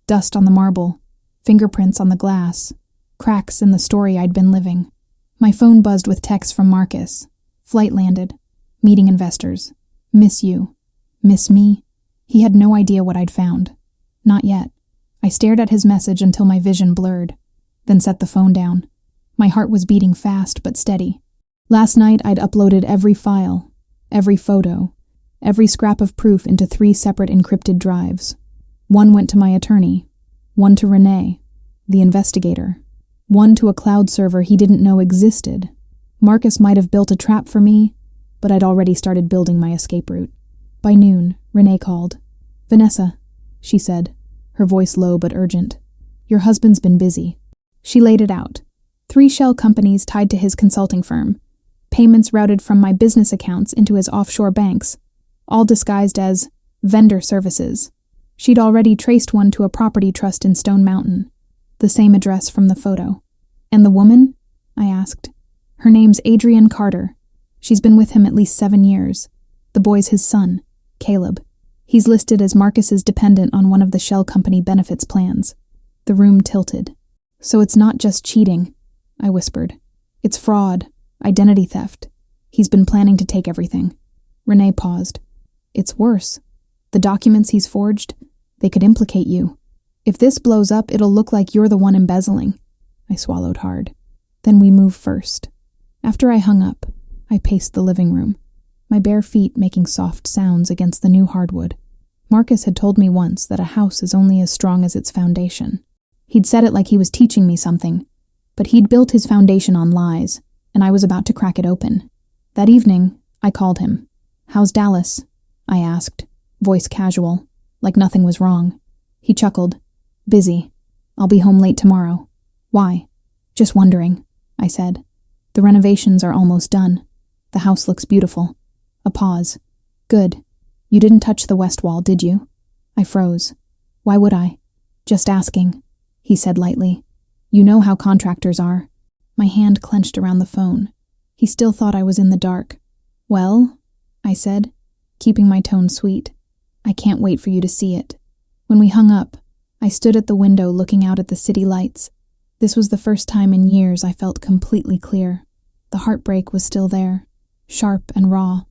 S1: Dust on the marble, fingerprints on the glass, cracks in the story I'd been living. My phone buzzed with texts from Marcus. Flight landed. Meeting investors. Miss you. Miss me. He had no idea what I'd found. Not yet. I stared at his message until my vision blurred, then set the phone down. My heart was beating fast but steady. Last night I'd uploaded every file, every photo, every scrap of proof into 3 separate encrypted drives. One went to my attorney, one to Renee, the investigator, one to a cloud server he didn't know existed. Marcus might have built a trap for me, but I'd already started building my escape route. By noon, Renee called. "Vanessa," she said, her voice low but urgent. "Your husband's been busy." She laid it out. 3 shell companies tied to his consulting firm. Payments routed from my business accounts into his offshore banks, all disguised as vendor services. She'd already traced one to a property trust in Stone Mountain, the same address from the photo. "And the woman?" I asked. "Her name's Adrienne Carter. She's been with him at least 7 years. The boy's his son, Caleb. He's listed as Marcus's dependent on one of the shell company benefits plans." The room tilted. "So it's not just cheating," I whispered. "It's fraud, identity theft. He's been planning to take everything." Renee paused. "It's worse. The documents he's forged, they could implicate you. If this blows up, it'll look like you're the one embezzling." I swallowed hard. "Then we move first." After I hung up, I paced the living room, my bare feet making soft sounds against the new hardwood. Marcus had told me once that a house is only as strong as its foundation. He'd said it like he was teaching me something, but he'd built his foundation on lies, and I was about to crack it open. That evening, I called him. "How's Dallas?" I asked, voice casual, like nothing was wrong. He chuckled. "Busy. I'll be home late tomorrow." "Why?" "Just wondering," I said. "The renovations are almost done. The house looks beautiful." A pause. "Good. You didn't touch the west wall, did you?" I froze. "Why would I?" "Just asking," he said lightly. "You know how contractors are." My hand clenched around the phone. He still thought I was in the dark. "Well," I said, keeping my tone sweet, "I can't wait for you to see it." When we hung up, I stood at the window looking out at the city lights. This was the first time in years I felt completely clear. The heartbreak was still there, sharp and raw,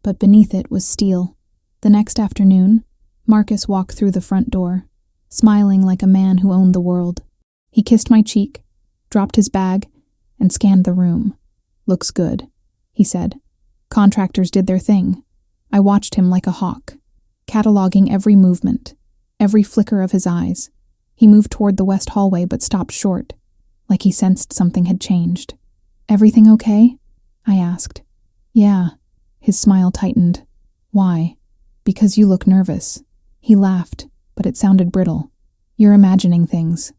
S1: but beneath it was steel. The next afternoon, Marcus walked through the front door, smiling like a man who owned the world. He kissed my cheek, dropped his bag, and scanned the room. "Looks good," he said. Contractors did their thing. I watched him like a hawk, cataloging every movement, every flicker of his eyes. He moved toward the west hallway but stopped short, like he sensed something had changed. "Everything okay?" I asked. "Yeah." His smile tightened. "Why?" "Because you look nervous." He laughed, but it sounded brittle. "You're imagining things."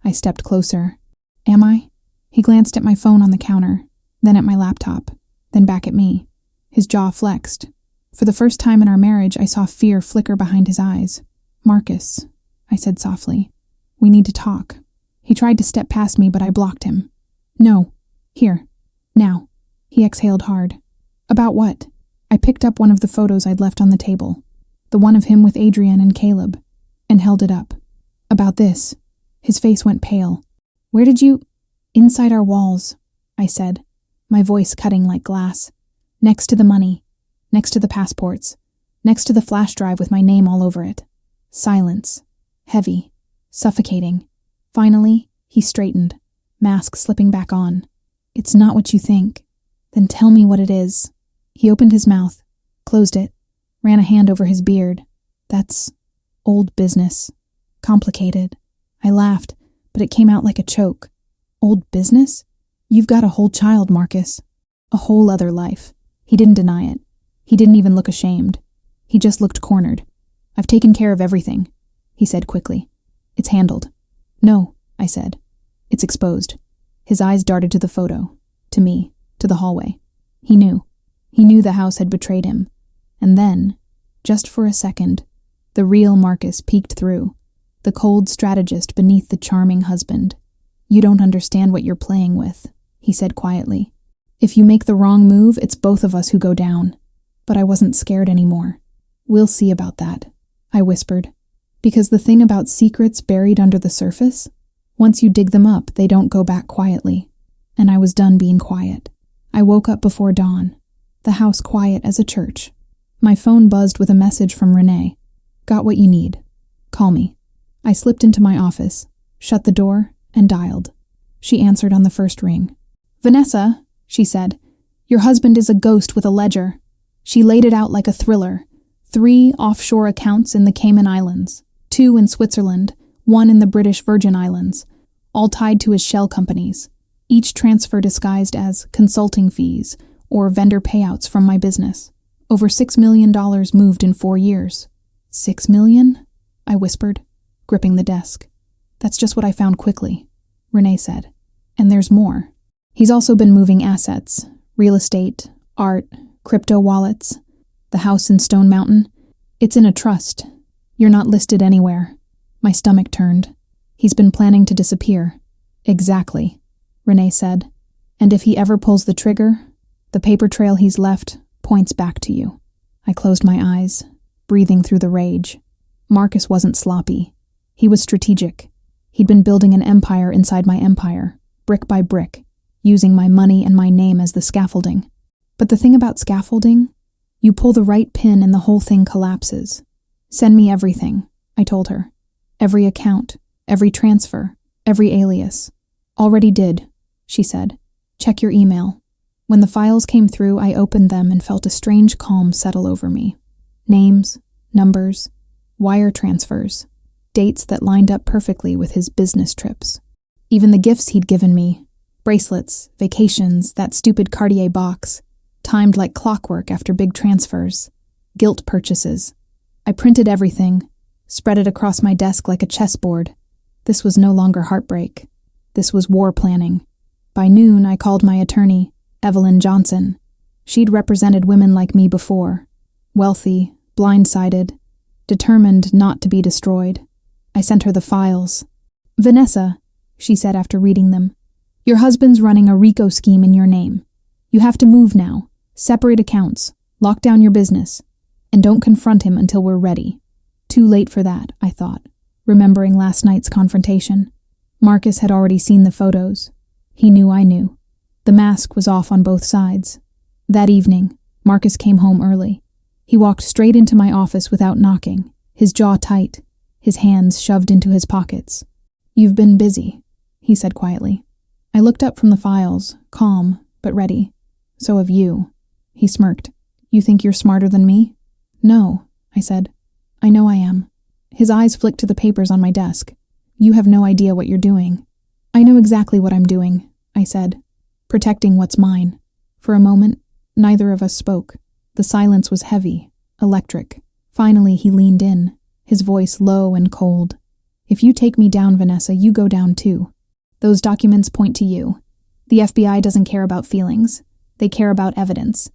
S1: I stepped closer. "Am I?" He glanced at my phone on the counter, then at my laptop, then back at me. His jaw flexed. For the first time in our marriage, I saw fear flicker behind his eyes. "Marcus," I said softly, "we need to talk." He tried to step past me, but I blocked him. "No. Here. Now." He exhaled hard. "About what?" I picked up one of the photos I'd left on the table, the one of him with Adrian and Caleb, and held it up. "About this." His face went pale. "Where did you—" "Inside our walls," I said, my voice cutting like glass. "Next to the money, next to the passports, next to the flash drive with my name all over it." Silence. Heavy. Suffocating. Finally, he straightened, mask slipping back on. "It's not what you think." "Then tell me what it is." He opened his mouth, closed it, ran a hand over his beard. "That's old business. Complicated." I laughed, but it came out like a choke. "Old business? You've got a whole child, Marcus. A whole other life." He didn't deny it. He didn't even look ashamed. He just looked cornered. "I've taken care of everything," he said quickly. "It's handled." "No," I said. "It's exposed." His eyes darted to the photo, to me, to the hallway. He knew. He knew the house had betrayed him. And then, just for a second, the real Marcus peeked through, the cold strategist beneath the charming husband. "You don't understand what you're playing with," he said quietly. "If you make the wrong move, it's both of us who go down." But I wasn't scared anymore. "We'll see about that," I whispered. "Because the thing about secrets buried under the surface, once you dig them up, they don't go back quietly." And I was done being quiet. I woke up before dawn, the house quiet as a church. My phone buzzed with a message from Renee. "Got what you need. Call me." I slipped into my office, shut the door, and dialed. She answered on the first ring. "Vanessa," she said, "your husband is a ghost with a ledger." She laid it out like a thriller. 3 offshore accounts in the Cayman Islands, 2 in Switzerland, 1 in the British Virgin Islands, all tied to his shell companies, each transfer disguised as consulting fees or vendor payouts from my business. Over $6 million moved in 4 years. $6 million? I whispered, gripping the desk. "That's just what I found quickly," Renee said. "And there's more. He's also been moving assets, real estate, art, crypto wallets. The house in Stone Mountain, it's in a trust. You're not listed anywhere." My stomach turned. "He's been planning to disappear." "Exactly," Renee said. "And if he ever pulls the trigger, the paper trail he's left points back to you." I closed my eyes, breathing through the rage. Marcus wasn't sloppy. He was strategic. He'd been building an empire inside my empire, brick by brick, using my money and my name as the scaffolding. But the thing about scaffolding, you pull the right pin and the whole thing collapses. "Send me everything," I told her. "Every account, every transfer, every alias." "Already did," she said. "Check your email." When the files came through, I opened them and felt a strange calm settle over me. Names, numbers, wire transfers. dates that lined up perfectly with his business trips. Even the gifts he'd given me, bracelets, vacations, that stupid Cartier box, timed like clockwork after big transfers, guilt purchases. I printed everything, spread it across my desk like a chessboard. This was no longer heartbreak. This was war planning. By noon, I called my attorney, Evelyn Johnson. She'd represented women like me before. Wealthy, blindsided, determined not to be destroyed. I sent her the files. "Vanessa," she said after reading them, "your husband's running a RICO scheme in your name. You have to move now, separate accounts, lock down your business, and don't confront him until we're ready." Too late for that, I thought, remembering last night's confrontation. Marcus had already seen the photos. He knew I knew. The mask was off on both sides. That evening, Marcus came home early. He walked straight into my office without knocking, his jaw tight, his hands shoved into his pockets. "You've been busy," he said quietly. I looked up from the files, calm, but ready. "So have you." He smirked. "You think you're smarter than me?" "No," I said. "I know I am." His eyes flicked to the papers on my desk. "You have no idea what you're doing." "I know exactly what I'm doing," I said. "Protecting what's mine." For a moment, neither of us spoke. The silence was heavy, electric. Finally, he leaned in, his voice low and cold. "If you take me down, Vanessa, you go down too. Those documents point to you. The FBI doesn't care about feelings. They care about evidence."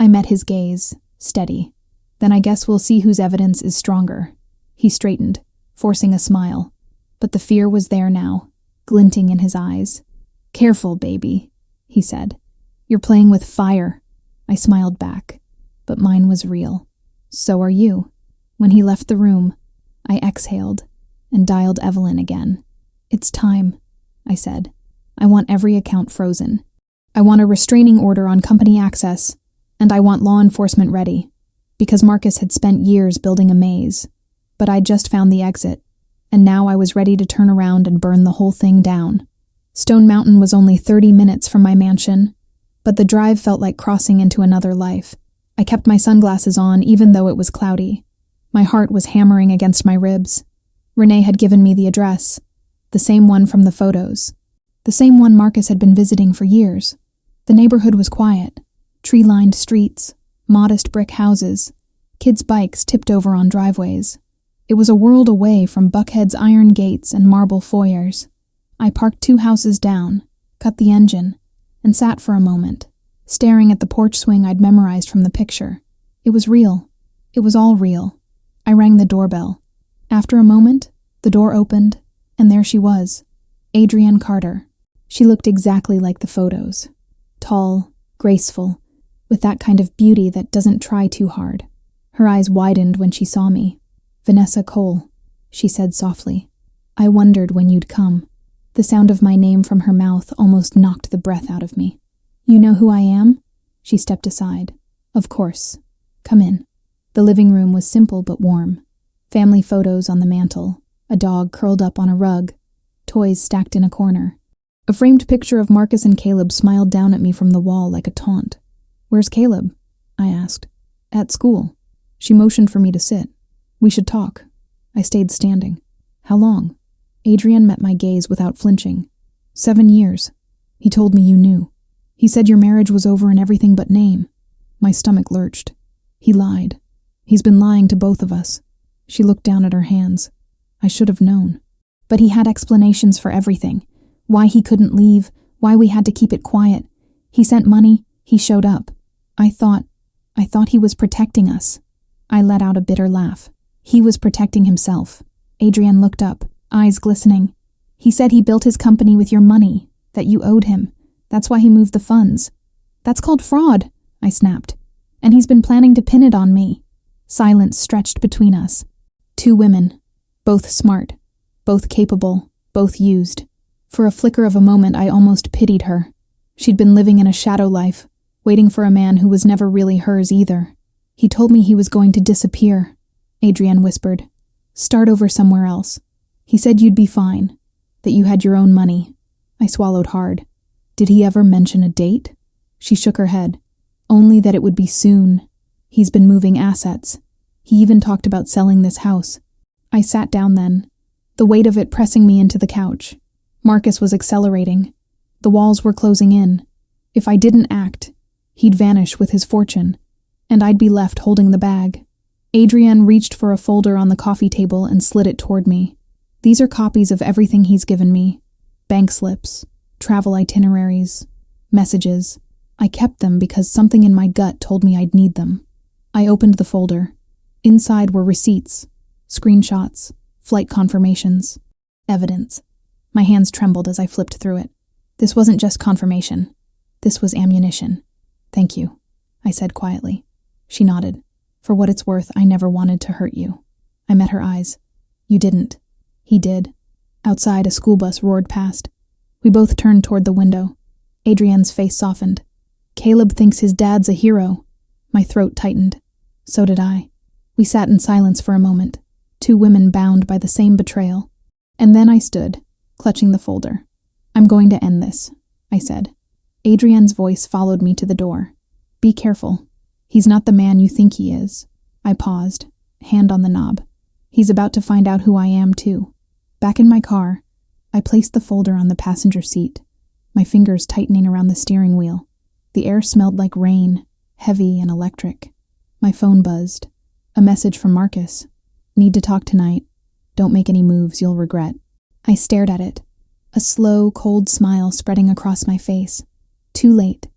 S1: I met his gaze, steady. "Then I guess we'll see whose evidence is stronger." He straightened, forcing a smile. But the fear was there now, glinting in his eyes. "Careful, baby," he said. "You're playing with fire." I smiled back, but mine was real. "So are you." When he left the room, I exhaled and dialed Evelyn again. "It's time," I said. "I want every account frozen. I want a restraining order on company access, and I want law enforcement ready." Because Marcus had spent years building a maze, but I'd just found the exit, and now I was ready to turn around and burn the whole thing down. Stone Mountain was only 30 minutes from my mansion, but the drive felt like crossing into another life. I kept my sunglasses on even though it was cloudy. My heart was hammering against my ribs. Renee had given me the address, the same one from the photos, the same one Marcus had been visiting for years. The neighborhood was quiet, tree-lined streets, modest brick houses, kids' bikes tipped over on driveways. It was a world away from Buckhead's iron gates and marble foyers. I parked 2 houses down, cut the engine, and sat for a moment, staring at the porch swing I'd memorized from the picture. It was real. It was all real. I rang the doorbell. After a moment, the door opened, and there she was, Adrienne Carter. She looked exactly like the photos. Tall, graceful, with that kind of beauty that doesn't try too hard. Her eyes widened when she saw me. "Vanessa Cole," she said softly. "I wondered when you'd come." The sound of my name from her mouth almost knocked the breath out of me. "You know who I am?" She stepped aside. "Of course. Come in." The living room was simple but warm. Family photos on the mantel, a dog curled up on a rug, toys stacked in a corner. A framed picture of Marcus and Caleb smiled down at me from the wall like a taunt. "Where's Caleb?" I asked. "At school." She motioned for me to sit. "We should talk." I stayed standing. "How long?" Adrienne met my gaze without flinching. 7 years. He told me you knew. He said your marriage was over in everything but name." My stomach lurched. He lied. He's been lying to both of us. She looked down at her hands. I should have known. But he had explanations for everything. Why he couldn't leave, why we had to keep it quiet. He sent money, he showed up. I thought he was protecting us. I let out a bitter laugh. He was protecting himself. Adrienne looked up, eyes glistening. "He said he built his company with your money, that you owed him. That's why he moved the funds." "That's called fraud," I snapped. "And he's been planning to pin it on me." Silence stretched between us. 2 women, both smart, both capable, both used. For a flicker of a moment, I almost pitied her. She'd been living in a shadow life, waiting for a man who was never really hers either. "He told me he was going to disappear," Adrienne whispered. "Start over somewhere else. He said you'd be fine, that you had your own money." I swallowed hard. "Did he ever mention a date?" She shook her head. "Only that it would be soon. He's been moving assets. He even talked about selling this house." I sat down then, the weight of it pressing me into the couch. Marcus was accelerating. The walls were closing in. If I didn't act, he'd vanish with his fortune, and I'd be left holding the bag. Adrian reached for a folder on the coffee table and slid it toward me. These are copies of everything he's given me. Bank slips, travel itineraries, messages. I kept them because something in my gut told me I'd need them. I opened the folder. Inside were receipts, screenshots, flight confirmations, evidence. My hands trembled as I flipped through it. This wasn't just confirmation. This was ammunition. "Thank you," I said quietly. She nodded. "For what it's worth, I never wanted to hurt you." I met her eyes. "You didn't." He did. Outside, a school bus roared past. We both turned toward the window. Adrian's face softened. "Caleb thinks his dad's a hero." My throat tightened. So did I. We sat in silence for a moment, two women bound by the same betrayal. And then I stood, clutching the folder. "I'm going to end this," I said. Adrian's voice followed me to the door. "Be careful. He's not the man you think he is." I paused, hand on the knob. "He's about to find out who I am, too." Back in my car, I placed the folder on the passenger seat, my fingers tightening around the steering wheel. The air smelled like rain, heavy and electric. My phone buzzed. A message from Marcus. "Need to talk tonight. Don't make any moves you'll regret." I stared at it, a slow, cold smile spreading across my face. Too late,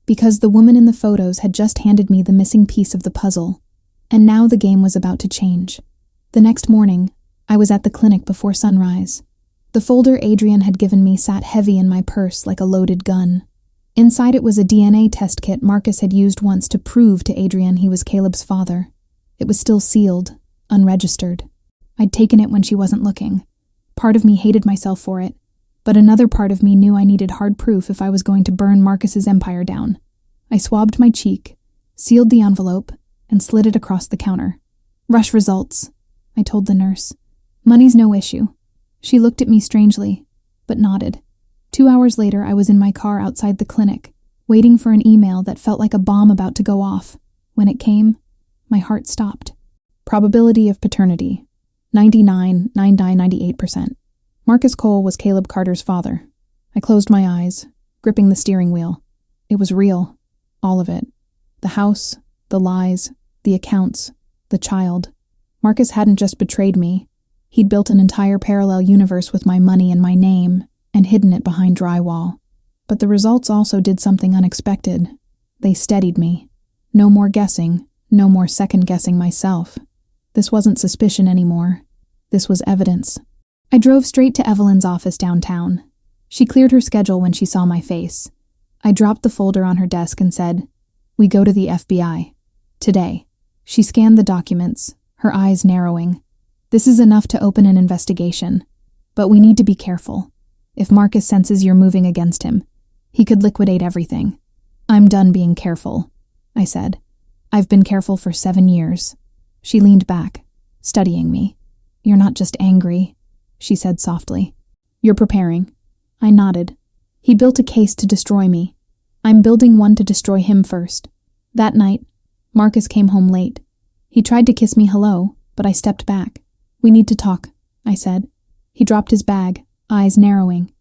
S1: because the woman in the photos had just handed me the missing piece of the puzzle, and now the game was about to change. The next morning, I was at the clinic before sunrise. The folder Adrian had given me sat heavy in my purse like a loaded gun. Inside it was a DNA test kit Marcus had used once to prove to Adrian he was Caleb's father. It was still sealed, unregistered. I'd taken it when she wasn't looking. Part of me hated myself for it, but another part of me knew I needed hard proof if I was going to burn Marcus's empire down. I swabbed my cheek, sealed the envelope, and slid it across the counter. "Rush results," I told the nurse. "Money's no issue." She looked at me strangely, but nodded. 2 hours later, I was in my car outside the clinic, waiting for an email that felt like a bomb about to go off. When it came, my heart stopped. Probability of paternity, 99.9998%. Marcus Cole was Caleb Carter's father. I closed my eyes, gripping the steering wheel. It was real, all of it. The house, the lies, the accounts, the child. Marcus hadn't just betrayed me. He'd built an entire parallel universe with my money and my name, and hidden it behind drywall. But the results also did something unexpected. They steadied me. No more guessing, no more second-guessing myself. This wasn't suspicion anymore. This was evidence. I drove straight to Evelyn's office downtown. She cleared her schedule when she saw my face. I dropped the folder on her desk and said, "We go to the FBI. Today." She scanned the documents, her eyes narrowing. "This is enough to open an investigation. But we need to be careful. If Marcus senses you're moving against him, he could liquidate everything." "I'm done being careful," I said. "I've been careful for 7 years." She leaned back, studying me. "You're not just angry," she said softly. "You're preparing." I nodded. "He built a case to destroy me. I'm building one to destroy him first." That night, Marcus came home late. He tried to kiss me hello, but I stepped back. "We need to talk," I said. He dropped his bag, eyes narrowing.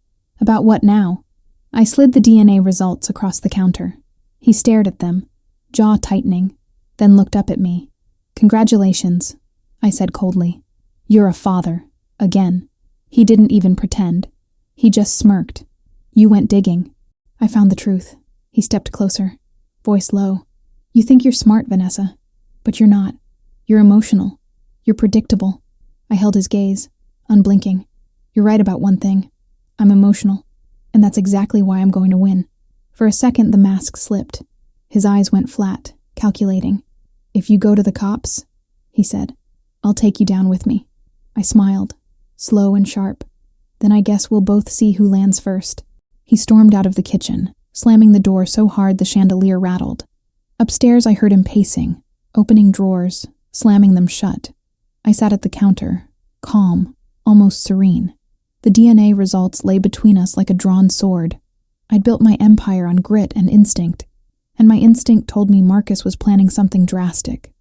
S1: "About what now?" I slid the DNA results across the counter. He stared at them, jaw tightening, then looked up at me. "Congratulations," I said coldly. "You're a father, again." He didn't even pretend. He just smirked. "You went digging." I found the truth. He stepped closer, voice low. "You think you're smart, Vanessa, but you're not. You're emotional. You're predictable." I held his gaze, unblinking. "You're right about one thing. I'm emotional, and that's exactly why I'm going to win." For a second, the mask slipped. His eyes went flat, calculating. "If you go to the cops," he said, "I'll take you down with me." I smiled, slow and sharp. "Then I guess we'll both see who lands first." He stormed out of the kitchen, slamming the door so hard the chandelier rattled. Upstairs, I heard him pacing, opening drawers, slamming them shut. I sat at the counter, calm, almost serene. The DNA results lay between us like a drawn sword. I'd built my empire on grit and instinct, and my instinct told me Marcus was planning something drastic.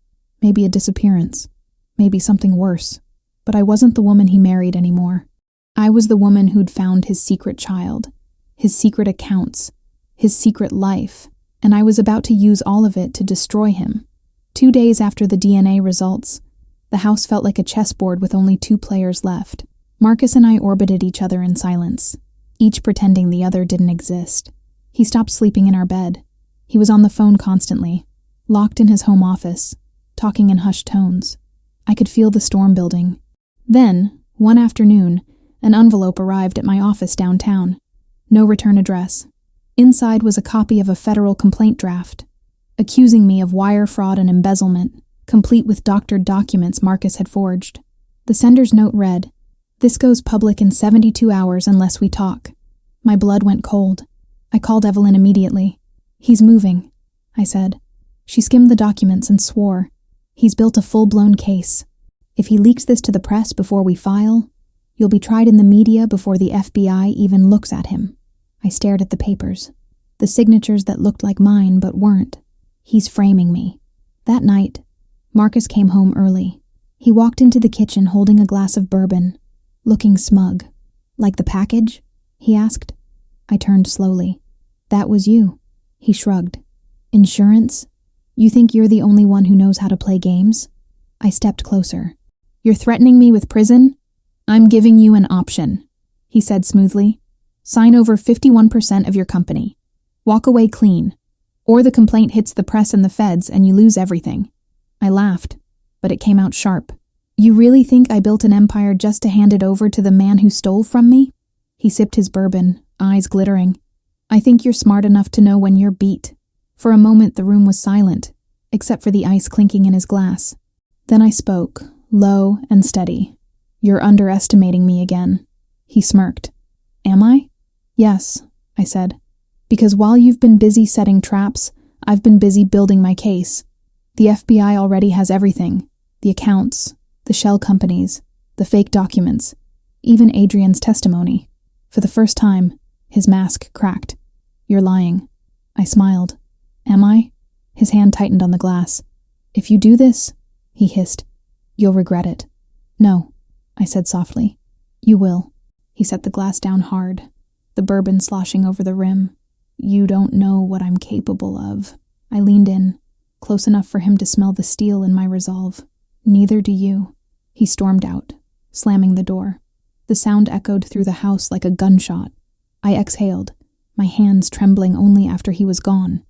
S1: Maybe a disappearance. Maybe something worse. But I wasn't the woman he married anymore. I was the woman who'd found his secret child, his secret accounts, his secret life, and I was about to use all of it to destroy him. 2 days after the DNA results, the house felt like a chessboard with only 2 players left. Marcus and I orbited each other in silence, each pretending the other didn't exist. He stopped sleeping in our bed. He was on the phone constantly, locked in his home office, talking in hushed tones. I could feel the storm building. Then, one afternoon, an envelope arrived at my office downtown. No return address. Inside was a copy of a federal complaint draft, accusing me of wire fraud and embezzlement, complete with doctored documents Marcus had forged. The sender's note read, "This goes public in 72 hours unless we talk." My blood went cold. I called Evelyn immediately. "He's moving," I said. She skimmed the documents and swore. "He's built a full-blown case. If he leaks this to the press before we file, you'll be tried in the media before the FBI even looks at him." I stared at the papers, the signatures that looked like mine but weren't. He's framing me. That night, Marcus came home early. He walked into the kitchen holding a glass of bourbon, looking smug. "Like the package?" he asked. I turned slowly. "That was you." He shrugged. "Insurance? You think you're the only one who knows how to play games?" I stepped closer. "You're threatening me with prison? I'm giving you an option," he said smoothly. "Sign over 51% of your company. Walk away clean. Or the complaint hits the press and the feds and you lose everything." I laughed, but it came out sharp. "You really think I built an empire just to hand it over to the man who stole from me?" He sipped his bourbon, eyes glittering. "I think you're smart enough to know when you're beat." For a moment the room was silent, except for the ice clinking in his glass. Then I spoke, low and steady. "You're underestimating me again." He smirked. "Am I?" "Yes," I said. "Because while you've been busy setting traps, I've been busy building my case. The FBI already has everything. The accounts, the shell companies, the fake documents, even Adrian's testimony." For the first time, his mask cracked. "You're lying." I smiled. "Am I?" His hand tightened on the glass. "If you do this," he hissed, "you'll regret it." "No," I said softly. "You will." He set the glass down hard, the bourbon sloshing over the rim. "You don't know what I'm capable of." I leaned in, close enough for him to smell the steel in my resolve. "Neither do you." He stormed out, slamming the door. The sound echoed through the house like a gunshot. I exhaled, my hands trembling only after he was gone.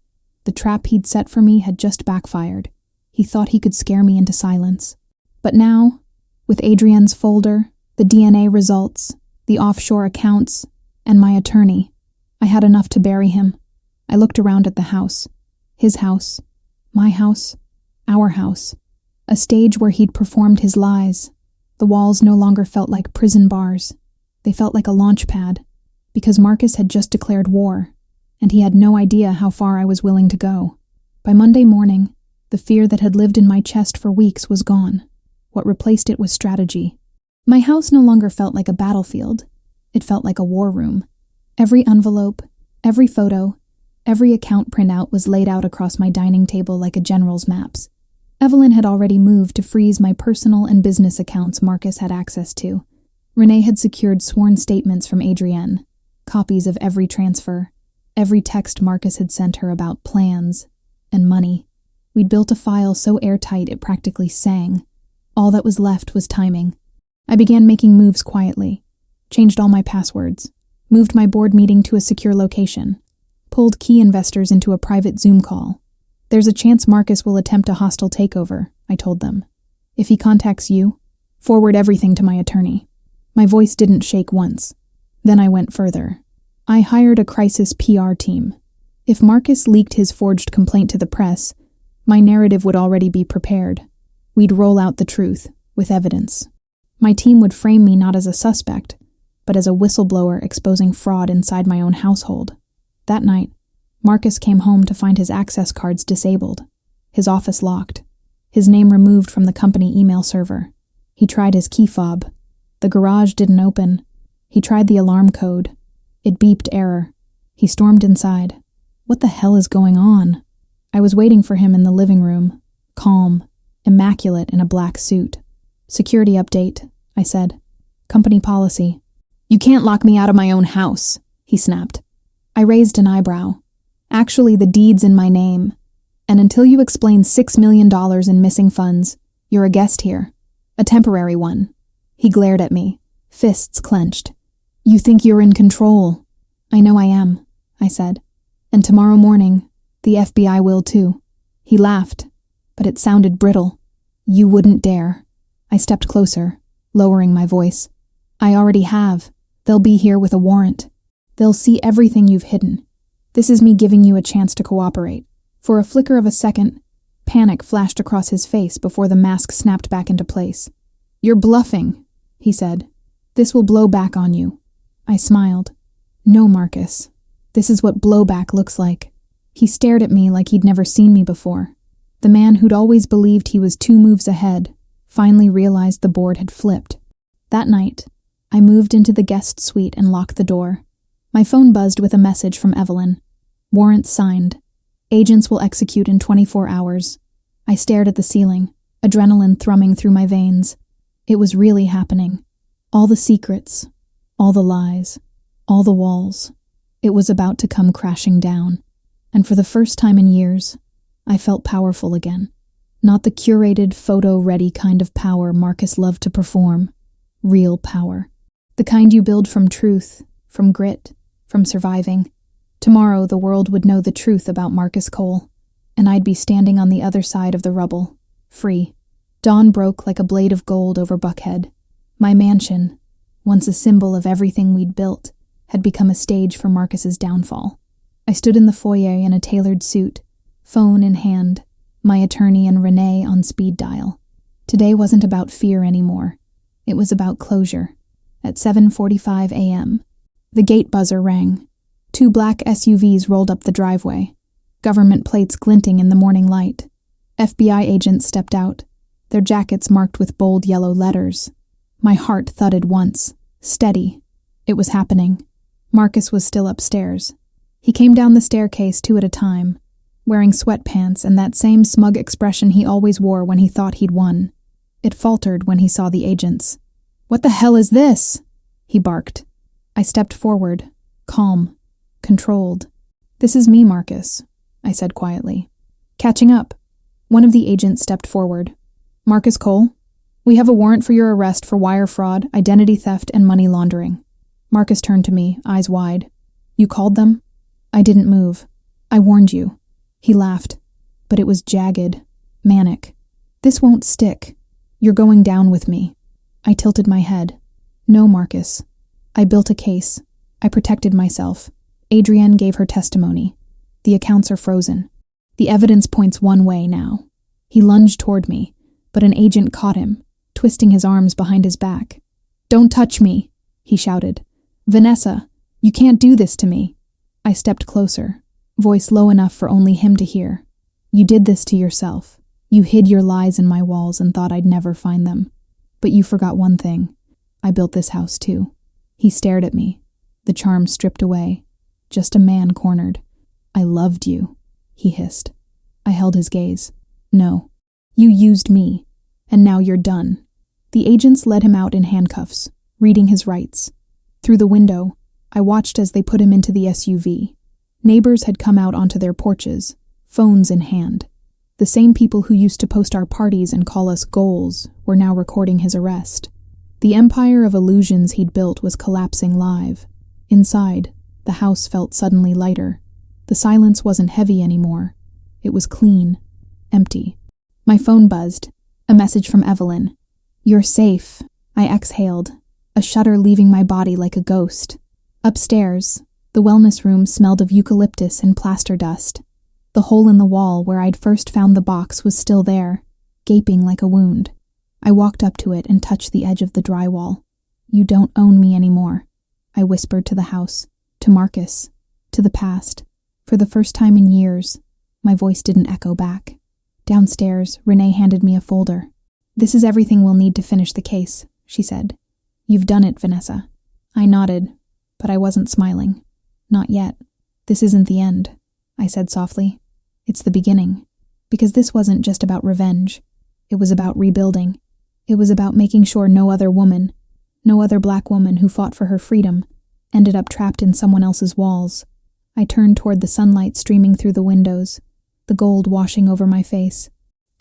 S1: The trap he'd set for me had just backfired. He thought he could scare me into silence. But now, with Adrian's folder, the DNA results, the offshore accounts, and my attorney, I had enough to bury him. I looked around at the house. His house, my house, our house. A stage where he'd performed his lies. The walls no longer felt like prison bars. They felt like a launch pad, because Marcus had just declared war, and he had no idea how far I was willing to go. By Monday morning, the fear that had lived in my chest for weeks was gone. What replaced it was strategy. My house no longer felt like a battlefield. It felt like a war room. Every envelope, every photo, every account printout was laid out across my dining table like a general's maps. Evelyn had already moved to freeze my personal and business accounts Marcus had access to. Renee had secured sworn statements from Adrienne, copies of every transfer, every text Marcus had sent her about plans and money. We'd built a file so airtight it practically sang. All that was left was timing. I began making moves quietly, changed all my passwords, moved my board meeting to a secure location, pulled key investors into a private Zoom call. "There's a chance Marcus will attempt a hostile takeover," I told them. "If he contacts you, forward everything to my attorney." My voice didn't shake once. Then I went further. I hired a crisis PR team. If Marcus leaked his forged complaint to the press, my narrative would already be prepared. We'd roll out the truth, with evidence. My team would frame me not as a suspect, but as a whistleblower exposing fraud inside my own household. That night, Marcus came home to find his access cards disabled, his office locked, his name removed from the company email server. He tried his key fob. The garage didn't open. He tried the alarm code. It beeped error. He stormed inside. What the hell is going on? I was waiting for him in the living room, calm, immaculate in a black suit. "Security update. I said. Company policy. You can't lock me out of my own house, he snapped. I raised an eyebrow. Actually, the deed's in my name. And until you explain $6 million in missing funds, you're a guest here. A temporary one. He glared at me, fists clenched. You think you're in control? I know I am, I said. And tomorrow morning, the FBI will too. He laughed, but it sounded brittle. You wouldn't dare. I stepped closer, lowering my voice. I already have. They'll be here with a warrant. They'll see everything you've hidden. This is me giving you a chance to cooperate. For a flicker of a second, panic flashed across his face before the mask snapped back into place. You're bluffing, he said. This will blow back on you. I smiled. No, Marcus. This is what blowback looks like. He stared at me like he'd never seen me before. The man who'd always believed he was 2 moves ahead finally realized the board had flipped. That night, I moved into the guest suite and locked the door. My phone buzzed with a message from Evelyn. Warrant signed. Agents will execute in 24 hours. I stared at the ceiling, adrenaline thrumming through my veins. It was really happening. All the secrets, all the lies, all the walls. It was about to come crashing down. And for the first time in years, I felt powerful again. Not the curated, photo-ready kind of power Marcus loved to perform. Real power. The kind you build from truth, from grit, from surviving. Tomorrow the world would know the truth about Marcus Cole, and I'd be standing on the other side of the rubble, free. Dawn broke like a blade of gold over Buckhead. My mansion, once a symbol of everything we'd built, had become a stage for Marcus's downfall. I stood in the foyer in a tailored suit, phone in hand, my attorney and Renee on speed dial. Today wasn't about fear anymore. It was about closure. At 7:45 a.m., the gate buzzer rang. 2 black SUVs rolled up the driveway, government plates glinting in the morning light. FBI agents stepped out, their jackets marked with bold yellow letters. My heart thudded once, steady. It was happening. Marcus was still upstairs. He came down the staircase 2 at a time, wearing sweatpants and that same smug expression he always wore when he thought he'd won. It faltered when he saw the agents. "What the hell is this?" he barked. I stepped forward, calm, controlled. "This is me, Marcus," I said quietly. "Catching up." One of the agents stepped forward. "Marcus Cole, we have a warrant for your arrest for wire fraud, identity theft, and money laundering." Marcus turned to me, eyes wide. "You called them?" I didn't move. "I warned you." He laughed, but it was jagged, manic. "This won't stick. You're going down with me." I tilted my head. "No, Marcus. I built a case. I protected myself. Adrienne gave her testimony. The accounts are frozen. The evidence points one way now." He lunged toward me, but an agent caught him, twisting his arms behind his back. "Don't touch me," he shouted. "Vanessa, you can't do this to me." I stepped closer, voice low enough for only him to hear. "You did this to yourself. You hid your lies in my walls and thought I'd never find them. But you forgot one thing. I built this house too." He stared at me, the charm stripped away, just a man cornered. "I loved you," he hissed. I held his gaze. "No, you used me, and now you're done." The agents led him out in handcuffs, reading his rights. Through the window, I watched as they put him into the SUV. Neighbors had come out onto their porches, phones in hand. The same people who used to post our parties and call us goals were now recording his arrest. The empire of illusions he'd built was collapsing live. Inside, the house felt suddenly lighter. The silence wasn't heavy anymore. It was clean, empty. My phone buzzed. A message from Evelyn. "You're safe," I exhaled, a shudder leaving my body like a ghost. Upstairs, the wellness room smelled of eucalyptus and plaster dust. The hole in the wall where I'd first found the box was still there, gaping like a wound. I walked up to it and touched the edge of the drywall. "You don't own me anymore," I whispered to the house, to Marcus, to the past. For the first time in years, my voice didn't echo back. Downstairs, Renee handed me a folder. "This is everything we'll need to finish the case," she said. "You've done it, Vanessa." I nodded, but I wasn't smiling. "Not yet. This isn't the end," I said softly. "It's the beginning." Because this wasn't just about revenge. It was about rebuilding. It was about making sure no other woman, no other black woman who fought for her freedom, ended up trapped in someone else's walls. I turned toward the sunlight streaming through the windows, the gold washing over my face.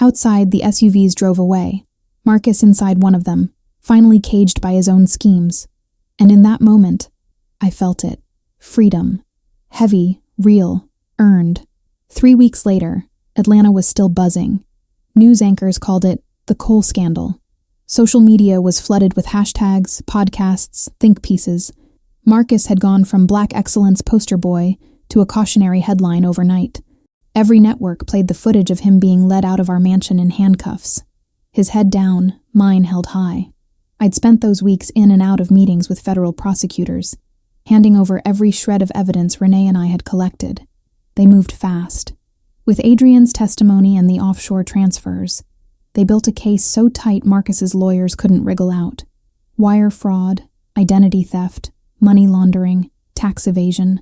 S1: Outside, the SUVs drove away, Marcus inside one of them, finally caged by his own schemes. And in that moment, I felt it. Freedom. Heavy, real, earned. 3 weeks later, Atlanta was still buzzing. News anchors called it the Cole scandal. Social media was flooded with hashtags, podcasts, think pieces. Marcus had gone from Black Excellence poster boy to a cautionary headline overnight. Every network played the footage of him being led out of our mansion in handcuffs. His head down, mine held high. I'd spent those weeks in and out of meetings with federal prosecutors, handing over every shred of evidence Renee and I had collected. They moved fast. With Adrian's testimony and the offshore transfers, they built a case so tight Marcus's lawyers couldn't wriggle out. Wire fraud, identity theft, money laundering, tax evasion.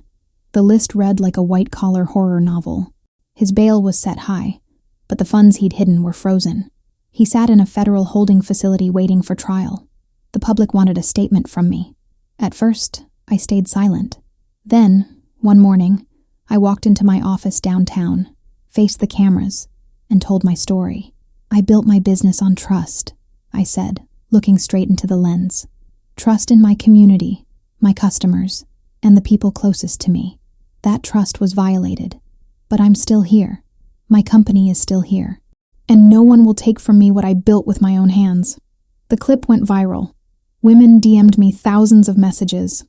S1: The list read like a white-collar horror novel. His bail was set high, but the funds he'd hidden were frozen. He sat in a federal holding facility waiting for trial. The public wanted a statement from me. At first, I stayed silent. Then, one morning, I walked into my office downtown, faced the cameras, and told my story. I built my business on trust, I said, looking straight into the lens. Trust in my community, my customers, and the people closest to me. That trust was violated. But I'm still here. My company is still here. And no one will take from me what I built with my own hands. The clip went viral. Women DM'd me thousands of messages.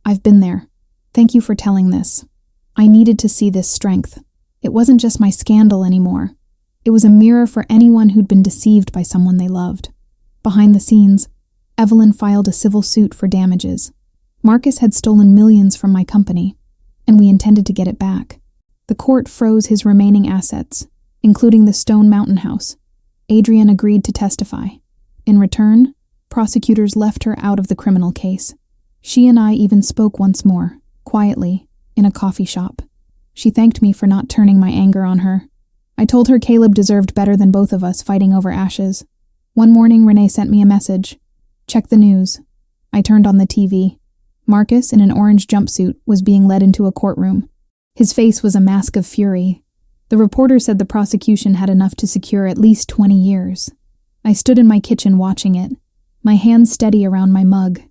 S1: I've been there. Thank you for telling this. I needed to see this strength. It wasn't just my scandal anymore. It was a mirror for anyone who'd been deceived by someone they loved. Behind the scenes, Evelyn filed a civil suit for damages. Marcus had stolen millions from my company, and we intended to get it back. The court froze his remaining assets, including the Stone Mountain house. Adrian agreed to testify. In return, prosecutors left her out of the criminal case. She and I even spoke once more, quietly, in a coffee shop. She thanked me for not turning my anger on her. I told her Caleb deserved better than both of us fighting over ashes. One morning, Renee sent me a message. Check the news. I turned on the TV. Marcus, in an orange jumpsuit, was being led into a courtroom. His face was a mask of fury. The reporter said the prosecution had enough to secure at least 20 years. I stood in my kitchen watching it, my hands steady around my mug.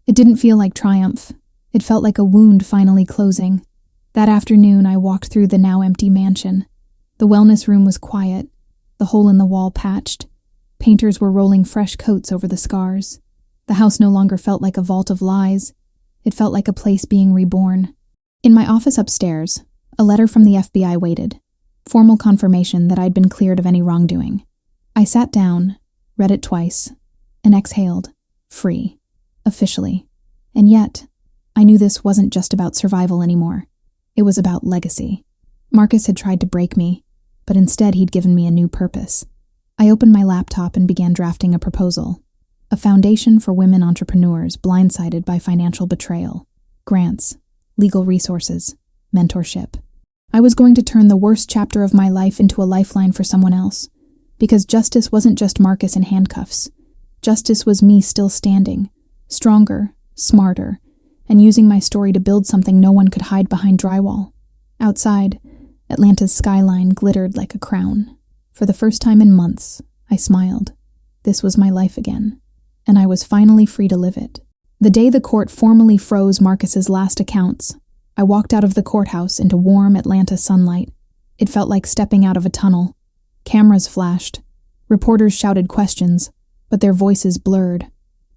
S1: It didn't feel like triumph. It felt like a wound finally closing. That afternoon, I walked through the now empty mansion. The wellness room was quiet, the hole in the wall patched. Painters were rolling fresh coats over the scars. The house no longer felt like a vault of lies. It felt like a place being reborn. In my office upstairs, a letter from the FBI waited, formal confirmation that I'd been cleared of any wrongdoing. I sat down, read it twice, and exhaled, free, officially. And yet, I knew this wasn't just about survival anymore. It was about legacy. Marcus had tried to break me, but instead he'd given me a new purpose. I opened my laptop and began drafting a proposal. A foundation for women entrepreneurs blindsided by financial betrayal. Grants, legal resources, mentorship. I was going to turn the worst chapter of my life into a lifeline for someone else, because justice wasn't just Marcus in handcuffs. Justice was me still standing, stronger, smarter, and using my story to build something no one could hide behind drywall. Outside, Atlanta's skyline glittered like a crown. For the first time in months, I smiled. This was my life again, and I was finally free to live it. The day the court formally froze Marcus's last accounts, I walked out of the courthouse into warm Atlanta sunlight. It felt like stepping out of a tunnel. Cameras flashed. Reporters shouted questions, but their voices blurred.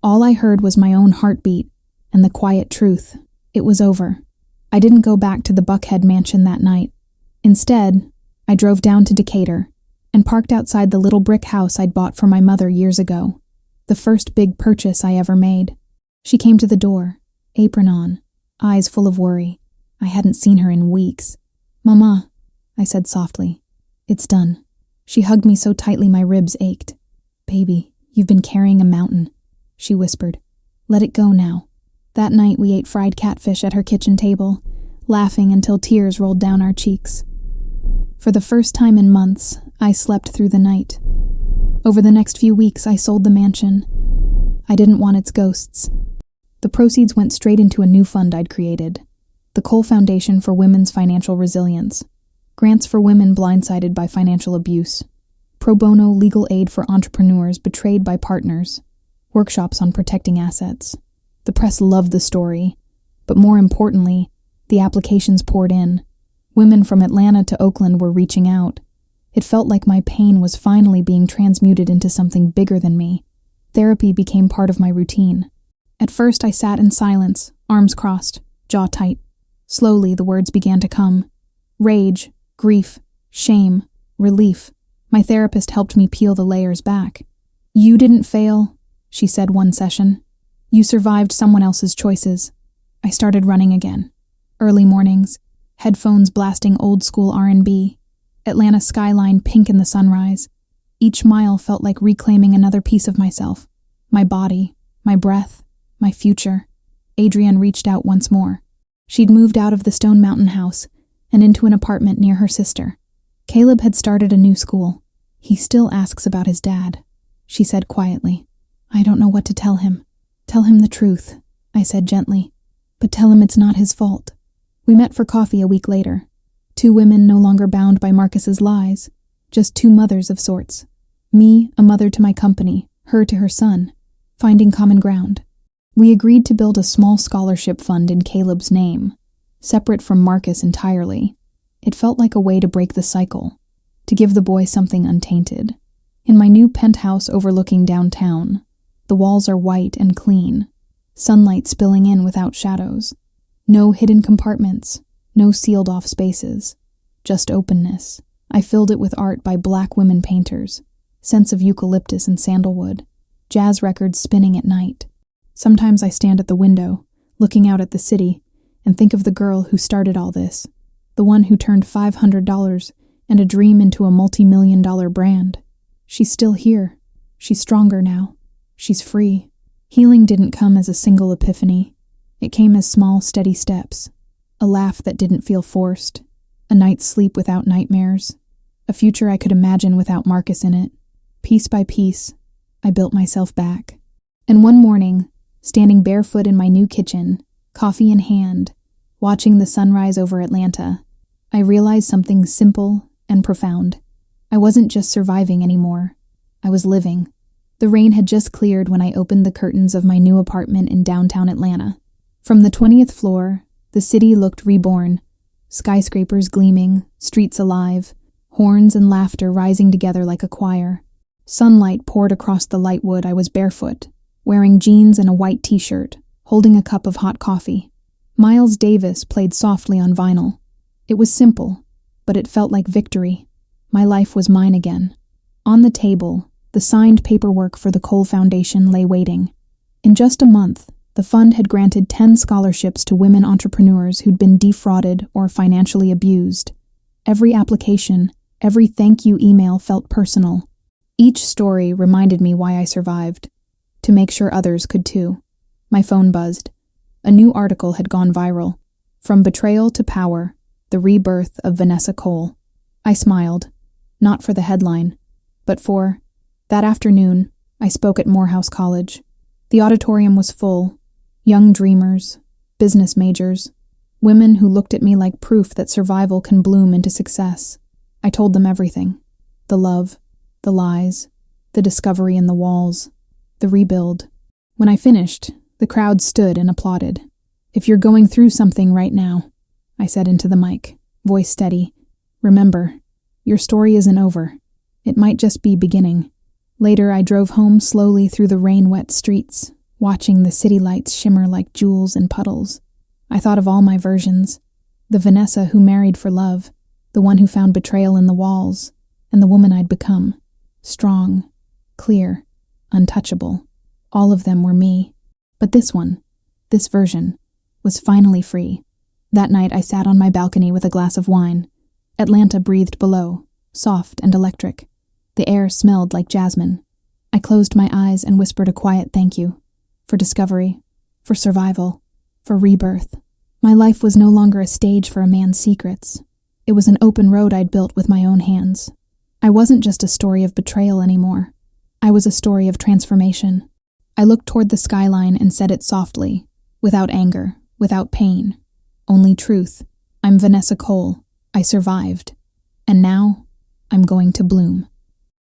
S1: All I heard was my own heartbeat and the quiet truth. It was over. I didn't go back to the Buckhead mansion that night. Instead, I drove down to Decatur and parked outside the little brick house I'd bought for my mother years ago. The first big purchase I ever made. She came to the door, apron on, eyes full of worry. I hadn't seen her in weeks. "Mama," I said softly. "It's done." She hugged me so tightly my ribs ached. "Baby, you've been carrying a mountain," she whispered. "Let it go now." That night we ate fried catfish at her kitchen table, laughing until tears rolled down our cheeks. For the first time in months, I slept through the night. Over the next few weeks, I sold the mansion. I didn't want its ghosts. The proceeds went straight into a new fund I'd created, the Cole Foundation for Women's Financial Resilience, grants for women blindsided by financial abuse, pro bono legal aid for entrepreneurs betrayed by partners, workshops on protecting assets. The press loved the story, but more importantly, the applications poured in. Women from Atlanta to Oakland were reaching out. It felt like my pain was finally being transmuted into something bigger than me. Therapy became part of my routine. At first, I sat in silence, arms crossed, jaw tight. Slowly, the words began to come. Rage, grief, shame, relief. My therapist helped me peel the layers back. "You didn't fail," she said one session. "You survived someone else's choices." I started running again. Early mornings, headphones blasting old-school R&B, Atlanta skyline pink in the sunrise. Each mile felt like reclaiming another piece of myself. My body, my breath, my future. Adrienne reached out once more. She'd moved out of the Stone Mountain house and into an apartment near her sister. Caleb had started a new school. "He still asks about his dad," she said quietly. "I don't know what to tell him." "Tell him the truth," I said gently. "But tell him it's not his fault." We met for coffee a week later. Two women no longer bound by Marcus's lies. Just two mothers of sorts. Me, a mother to my company, her to her son. Finding common ground. We agreed to build a small scholarship fund in Caleb's name, separate from Marcus entirely. It felt like a way to break the cycle, to give the boy something untainted. In my new penthouse overlooking downtown, the walls are white and clean, sunlight spilling in without shadows. No hidden compartments, no sealed-off spaces, just openness. I filled it with art by Black women painters, scents of eucalyptus and sandalwood, jazz records spinning at night. Sometimes I stand at the window, looking out at the city, and think of the girl who started all this, the one who turned $500 and a dream into a multi-million-dollar brand. She's still here. She's stronger now. She's free. Healing didn't come as a single epiphany. It came as small, steady steps. A laugh that didn't feel forced. A night's sleep without nightmares. A future I could imagine without Marcus in it. Piece by piece, I built myself back. And one morning, standing barefoot in my new kitchen, coffee in hand, watching the sunrise over Atlanta, I realized something simple and profound. I wasn't just surviving anymore. I was living. The rain had just cleared when I opened the curtains of my new apartment in downtown Atlanta. From the 20th floor, the city looked reborn. Skyscrapers gleaming, streets alive, horns and laughter rising together like a choir. Sunlight poured across the light wood. I was barefoot, wearing jeans and a white t-shirt, holding a cup of hot coffee. Miles Davis played softly on vinyl. It was simple, but it felt like victory. My life was mine again. On the table, the signed paperwork for the Cole Foundation lay waiting. In just a month, the fund had granted 10 scholarships to women entrepreneurs who'd been defrauded or financially abused. Every application, every thank you email felt personal. Each story reminded me why I survived, to make sure others could too. My phone buzzed. A new article had gone viral. From Betrayal to Power, the rebirth of Vanessa Cole. I smiled, not for the headline, but for... That afternoon, I spoke at Morehouse College. The auditorium was full. Young dreamers, business majors, women who looked at me like proof that survival can bloom into success. I told them everything. The love, the lies, the discovery in the walls, the rebuild. When I finished, the crowd stood and applauded. "If you're going through something right now," I said into the mic, voice steady, "remember, your story isn't over. It might just be beginning." Later, I drove home slowly through the rain-wet streets, watching the city lights shimmer like jewels in puddles. I thought of all my versions. The Vanessa who married for love, the one who found betrayal in the walls, and the woman I'd become. Strong, clear, untouchable. All of them were me. But this one, this version, was finally free. That night I sat on my balcony with a glass of wine. Atlanta breathed below, soft and electric. The air smelled like jasmine. I closed my eyes and whispered a quiet thank you. For discovery, for survival, for rebirth. My life was no longer a stage for a man's secrets. It was an open road I'd built with my own hands. I wasn't just a story of betrayal anymore. I was a story of transformation. I looked toward the skyline and said it softly, without anger, without pain, only truth. I'm Vanessa Cole. I survived. And now, I'm going to bloom.